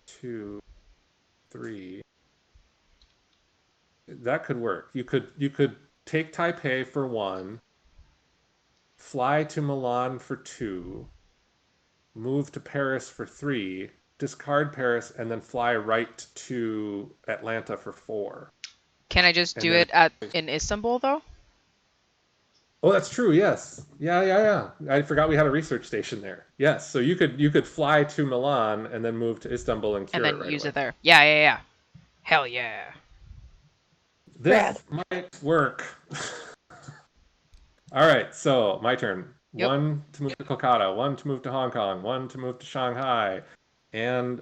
[SPEAKER 1] 2, 3. That could work. You could take Taipei for 1, fly to Milan for 2, move to Paris for 3, discard Paris, and then fly right to Atlanta for 4.
[SPEAKER 2] Can I just
[SPEAKER 1] And
[SPEAKER 2] do
[SPEAKER 1] then,
[SPEAKER 2] it in Istanbul though?
[SPEAKER 1] oh, that's true. Yes, yeah. I forgot we had a research station there. Yes, so you could fly to Milan and then move to Istanbul and
[SPEAKER 2] And
[SPEAKER 1] cure it
[SPEAKER 2] then
[SPEAKER 1] right
[SPEAKER 2] use
[SPEAKER 1] away.
[SPEAKER 2] it there. Yeah. Hell yeah.
[SPEAKER 3] Brad.
[SPEAKER 1] This might work. All right, so my turn.
[SPEAKER 2] Yep.
[SPEAKER 1] 1 to move to Kolkata, 1 to move to Hong Kong, 1 to move to Shanghai, and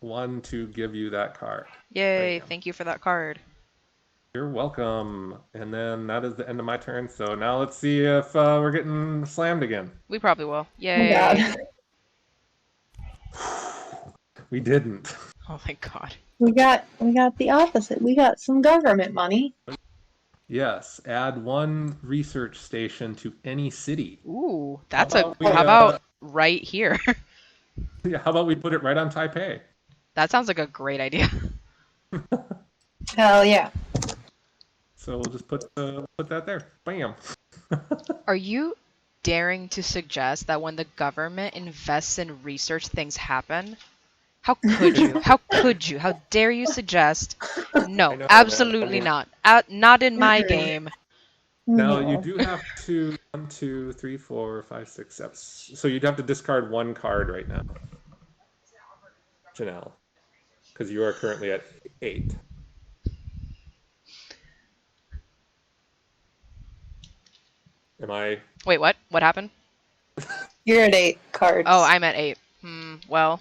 [SPEAKER 1] 1 to give you that card.
[SPEAKER 2] Yay,
[SPEAKER 1] Bam.
[SPEAKER 2] thank you for that card.
[SPEAKER 1] You're welcome. And then that is the end of my turn. So now let's see if we're getting slammed again.
[SPEAKER 2] We probably will.
[SPEAKER 3] Oh
[SPEAKER 2] Yay.
[SPEAKER 3] God.
[SPEAKER 1] We didn't.
[SPEAKER 2] Oh my god.
[SPEAKER 3] We got the opposite. We got some government money.
[SPEAKER 1] Yes, add 1 research station to any city.
[SPEAKER 2] Ooh,
[SPEAKER 1] How
[SPEAKER 2] that's
[SPEAKER 1] about we,
[SPEAKER 2] how about right here?
[SPEAKER 1] yeah, how about we put it right on Taipei?
[SPEAKER 2] That sounds like a great idea.
[SPEAKER 3] Hell yeah.
[SPEAKER 1] So we'll just put that there. Bam.
[SPEAKER 2] Are you daring to suggest that when the government invests in research, things happen? How could you? How could you? How dare you suggest?
[SPEAKER 1] I
[SPEAKER 2] No,
[SPEAKER 1] know, man.
[SPEAKER 2] absolutely not. Not in my game.
[SPEAKER 1] Now you
[SPEAKER 3] No.
[SPEAKER 1] do have to 1, 2, 3, 4, 5, 6, 7. So you'd have to discard 1 card right now, Janelle, because you are currently at 8. Am I?
[SPEAKER 2] Wait, what? What happened?
[SPEAKER 3] You're at 8 cards.
[SPEAKER 2] Oh, I'm at 8. Well,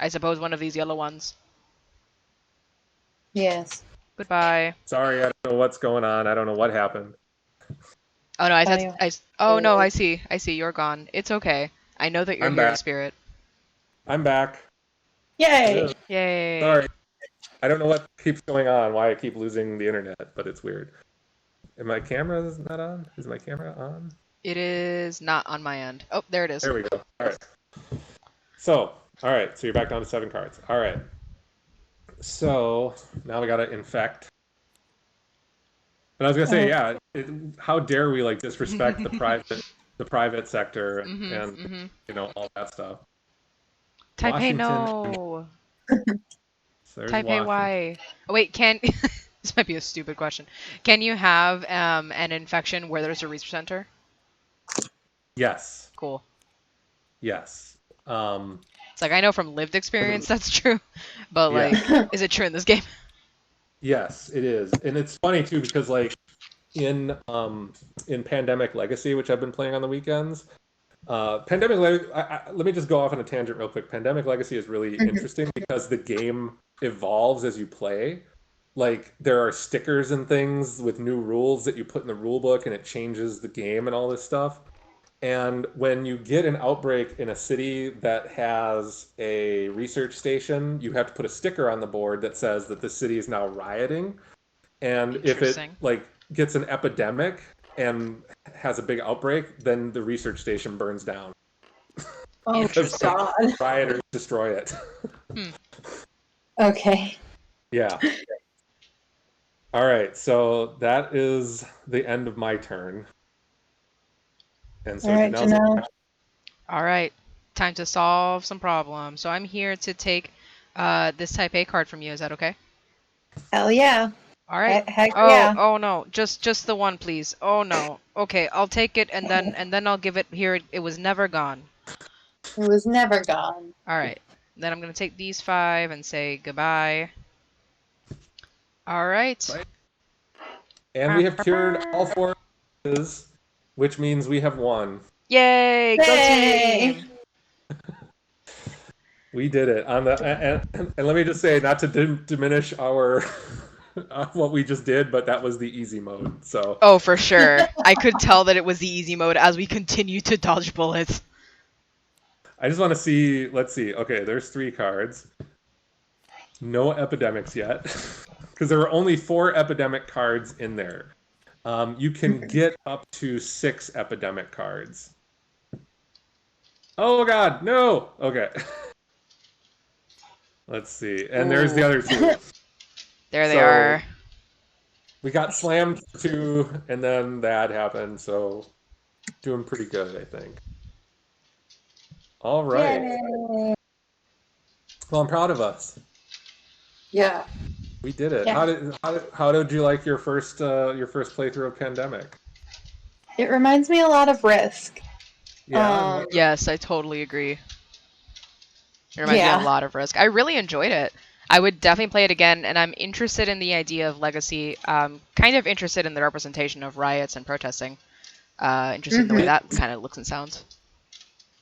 [SPEAKER 2] I suppose one of these yellow ones.
[SPEAKER 3] Yes.
[SPEAKER 2] Goodbye.
[SPEAKER 1] Sorry, I don't know what's going on. I don't know what happened.
[SPEAKER 2] Oh no, I said oh no, I
[SPEAKER 3] Good.
[SPEAKER 2] see. You're gone. It's okay. I know that you're
[SPEAKER 1] I'm
[SPEAKER 2] here in
[SPEAKER 1] back.
[SPEAKER 2] spirit.
[SPEAKER 1] I'm back.
[SPEAKER 3] Yay.
[SPEAKER 1] Hello.
[SPEAKER 2] Yay.
[SPEAKER 1] Sorry. I don't know what keeps going on, why I keep losing the internet, but it's weird. And my camera not on? Is my camera on?
[SPEAKER 2] It is not on my end. Oh, there it is.
[SPEAKER 1] There we go. All right. So, all right. So you're back down to 7 cards. All right. So now we got to infect. And I was gonna say, yeah, how dare we like disrespect the private sector and you know all that stuff.
[SPEAKER 2] Taipei,
[SPEAKER 1] Washington.
[SPEAKER 2] no.
[SPEAKER 1] So there's
[SPEAKER 2] Taipei,
[SPEAKER 1] Washington.
[SPEAKER 2] why? Oh, wait, can this might be a stupid question. Can you have an infection where there's a research center?
[SPEAKER 1] Yes.
[SPEAKER 2] Cool.
[SPEAKER 1] Yes.
[SPEAKER 2] It's like I know from lived experience that's true, but
[SPEAKER 1] Yeah.
[SPEAKER 2] like, is it true in this game?
[SPEAKER 1] Yes, it is, and it's funny too because like in Pandemic Legacy, which I've been playing on the weekends, Let me just go off on a tangent real quick. Pandemic Legacy is really interesting because the game evolves as you play. Like there are stickers and things with new rules that you put in the rule book, and it changes the game and all this stuff. And when you get an outbreak in a city that has a research station, you have to put a sticker on the board that says that the city is now rioting. And if it
[SPEAKER 2] Interesting.
[SPEAKER 1] like gets an epidemic and has a big outbreak, then the research station burns down
[SPEAKER 3] Oh
[SPEAKER 1] because
[SPEAKER 2] Interesting.
[SPEAKER 3] God.
[SPEAKER 1] rioters destroy it.
[SPEAKER 2] Hmm.
[SPEAKER 3] Okay.
[SPEAKER 1] Yeah. All right. So that is the end of my turn. And
[SPEAKER 3] All
[SPEAKER 1] so
[SPEAKER 3] right,
[SPEAKER 1] Janelle's
[SPEAKER 3] Janelle.
[SPEAKER 2] All right. Time to solve some problems. So I'm here to take this type A card from you. Is that okay?
[SPEAKER 3] Hell yeah.
[SPEAKER 2] All right.
[SPEAKER 3] Heck
[SPEAKER 2] Oh,
[SPEAKER 3] yeah.
[SPEAKER 2] oh no. Just the one, please. Oh no. Okay, I'll take it and then I'll give it here. It was never gone.
[SPEAKER 3] It was never gone.
[SPEAKER 2] All right. Then I'm going to take these 5 and say goodbye. All right.
[SPEAKER 1] right. And we have cured all 4 races, which means we have won.
[SPEAKER 2] Yay, go
[SPEAKER 3] Yay!
[SPEAKER 2] team.
[SPEAKER 1] We did it on the and let me just say, not to diminish our what we just did, but that was the easy mode. So
[SPEAKER 2] Oh, for sure. I could tell that it was the easy mode as we continue to dodge bullets.
[SPEAKER 1] I just want to see. Let's see. Okay, there's 3 cards. No epidemics yet, because there were only 4 epidemic cards in there. You can get up to 6 epidemic cards. Oh God, no. Okay. Let's see. And there's the
[SPEAKER 2] Ooh,
[SPEAKER 1] other 2.
[SPEAKER 2] there they
[SPEAKER 1] So
[SPEAKER 2] are.
[SPEAKER 1] we got slammed for 2, and then that happened. So doing pretty good, I think. All right.
[SPEAKER 3] Yay!
[SPEAKER 1] Well, I'm proud of us.
[SPEAKER 3] Yeah.
[SPEAKER 1] We did it.
[SPEAKER 3] Yeah.
[SPEAKER 1] How did you like your first playthrough of Pandemic?
[SPEAKER 3] It reminds me a lot of Risk.
[SPEAKER 1] Yeah. And what,
[SPEAKER 2] Yes, I totally agree. It reminds me a
[SPEAKER 3] Yeah.
[SPEAKER 2] lot of Risk. I really enjoyed it. I would definitely play it again, and I'm interested in the idea of Legacy. Kind of interested in the representation of riots and protesting. Interested in the way
[SPEAKER 1] it,
[SPEAKER 2] that kind of looks and sounds.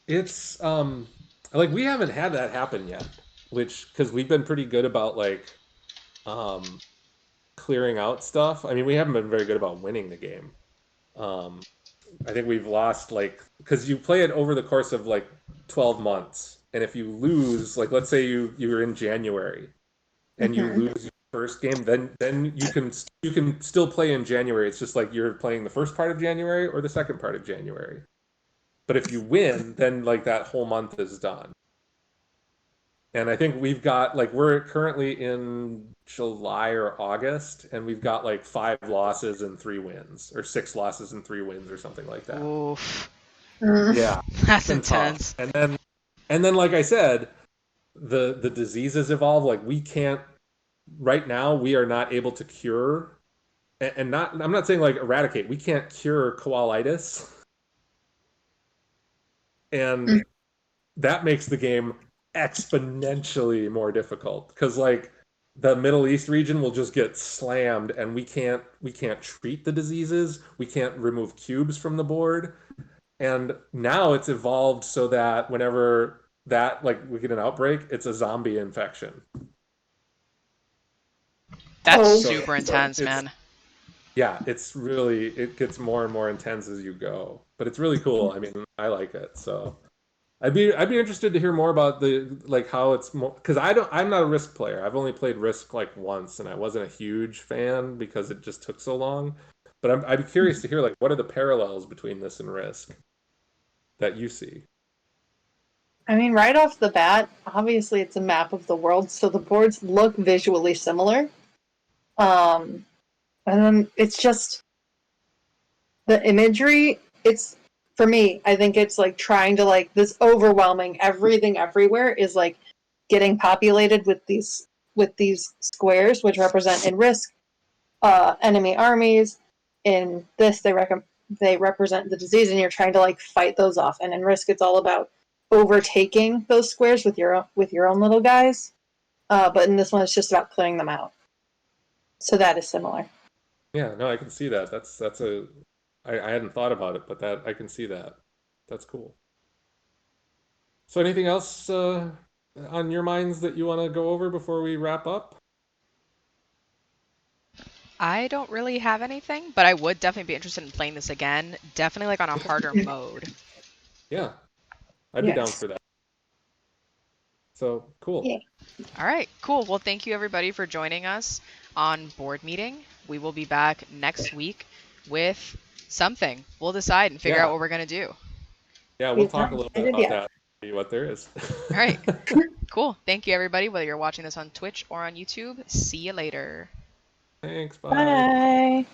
[SPEAKER 1] it's like we haven't had that happen yet, which because we've been pretty good about like um clearing out stuff. I mean, we haven't been very good about winning the game. Um, I think we've lost like because you play it over the course of like 12 months, and if you lose, like let's say you're in January and you
[SPEAKER 3] Hmm.
[SPEAKER 1] lose your first game, then you can still play in January. It's just like you're playing the first part of January or the second part of January. But if you win, then like that whole month is done. And I think we've got like we're currently in July or August, and we've got like 5 losses and 3 wins, or 6 losses and 3 wins, or something like that.
[SPEAKER 2] Oof,
[SPEAKER 1] Yeah, it's
[SPEAKER 2] that's
[SPEAKER 1] been tough.
[SPEAKER 2] intense.
[SPEAKER 1] And then like I said, the diseases evolve. Like we can't right now. We are not able to cure, and not. I'm not saying like eradicate. We can't cure koalitis, and that makes the game exponentially more difficult because like the Middle East region will just get slammed and we can't treat the diseases, we can't remove cubes from the board. And now it's evolved so that whenever that like we get an outbreak, it's a zombie infection.
[SPEAKER 2] That's
[SPEAKER 3] Oh.
[SPEAKER 1] So
[SPEAKER 2] super intense,
[SPEAKER 1] it's
[SPEAKER 2] man.
[SPEAKER 1] yeah, it gets more and more intense as you go. But it's really cool. I mean, I like it. So I'd be interested to hear more about the like how it's more because I'm not a Risk player. I've only played Risk like once, and I wasn't a huge fan because it just took so long. But I'd be curious to hear like what are the parallels between this and Risk that you see?
[SPEAKER 3] I mean, right off the bat, obviously it's a map of the world, so the boards look visually similar. Um, and then it's just the imagery. It's for me. I think it's like trying to like this overwhelming everything everywhere is like getting populated with these squares, which represent in Risk enemy armies. In this, they represent the disease, and you're trying to like fight those off. And in Risk, it's all about overtaking those squares with your own little guys. But in this one, it's just about clearing them out. So that is similar.
[SPEAKER 1] Yeah, no, I can see that. That's a I hadn't thought about it, but that I can see that. That's cool. So anything else on your minds that you want to go over before we wrap up?
[SPEAKER 2] I don't really have anything, but I would definitely be interested in playing this again. Definitely like on a harder mode.
[SPEAKER 1] Yeah, I'd be down
[SPEAKER 3] Yes.
[SPEAKER 1] for that. So cool.
[SPEAKER 3] Yeah.
[SPEAKER 2] All right, cool. Well, thank you everybody for joining us on board meeting. We will be back next week with something. We'll decide and figure out
[SPEAKER 1] Yeah,
[SPEAKER 2] what we're going to do.
[SPEAKER 1] yeah, we'll
[SPEAKER 3] We've
[SPEAKER 1] talk
[SPEAKER 3] not
[SPEAKER 1] a little bit
[SPEAKER 3] decided
[SPEAKER 1] about
[SPEAKER 3] yet.
[SPEAKER 1] that. See what there is.
[SPEAKER 2] All right, cool. Thank you everybody, whether you're watching this on Twitch or on YouTube. See you later.
[SPEAKER 1] Thanks. Bye.
[SPEAKER 3] Bye.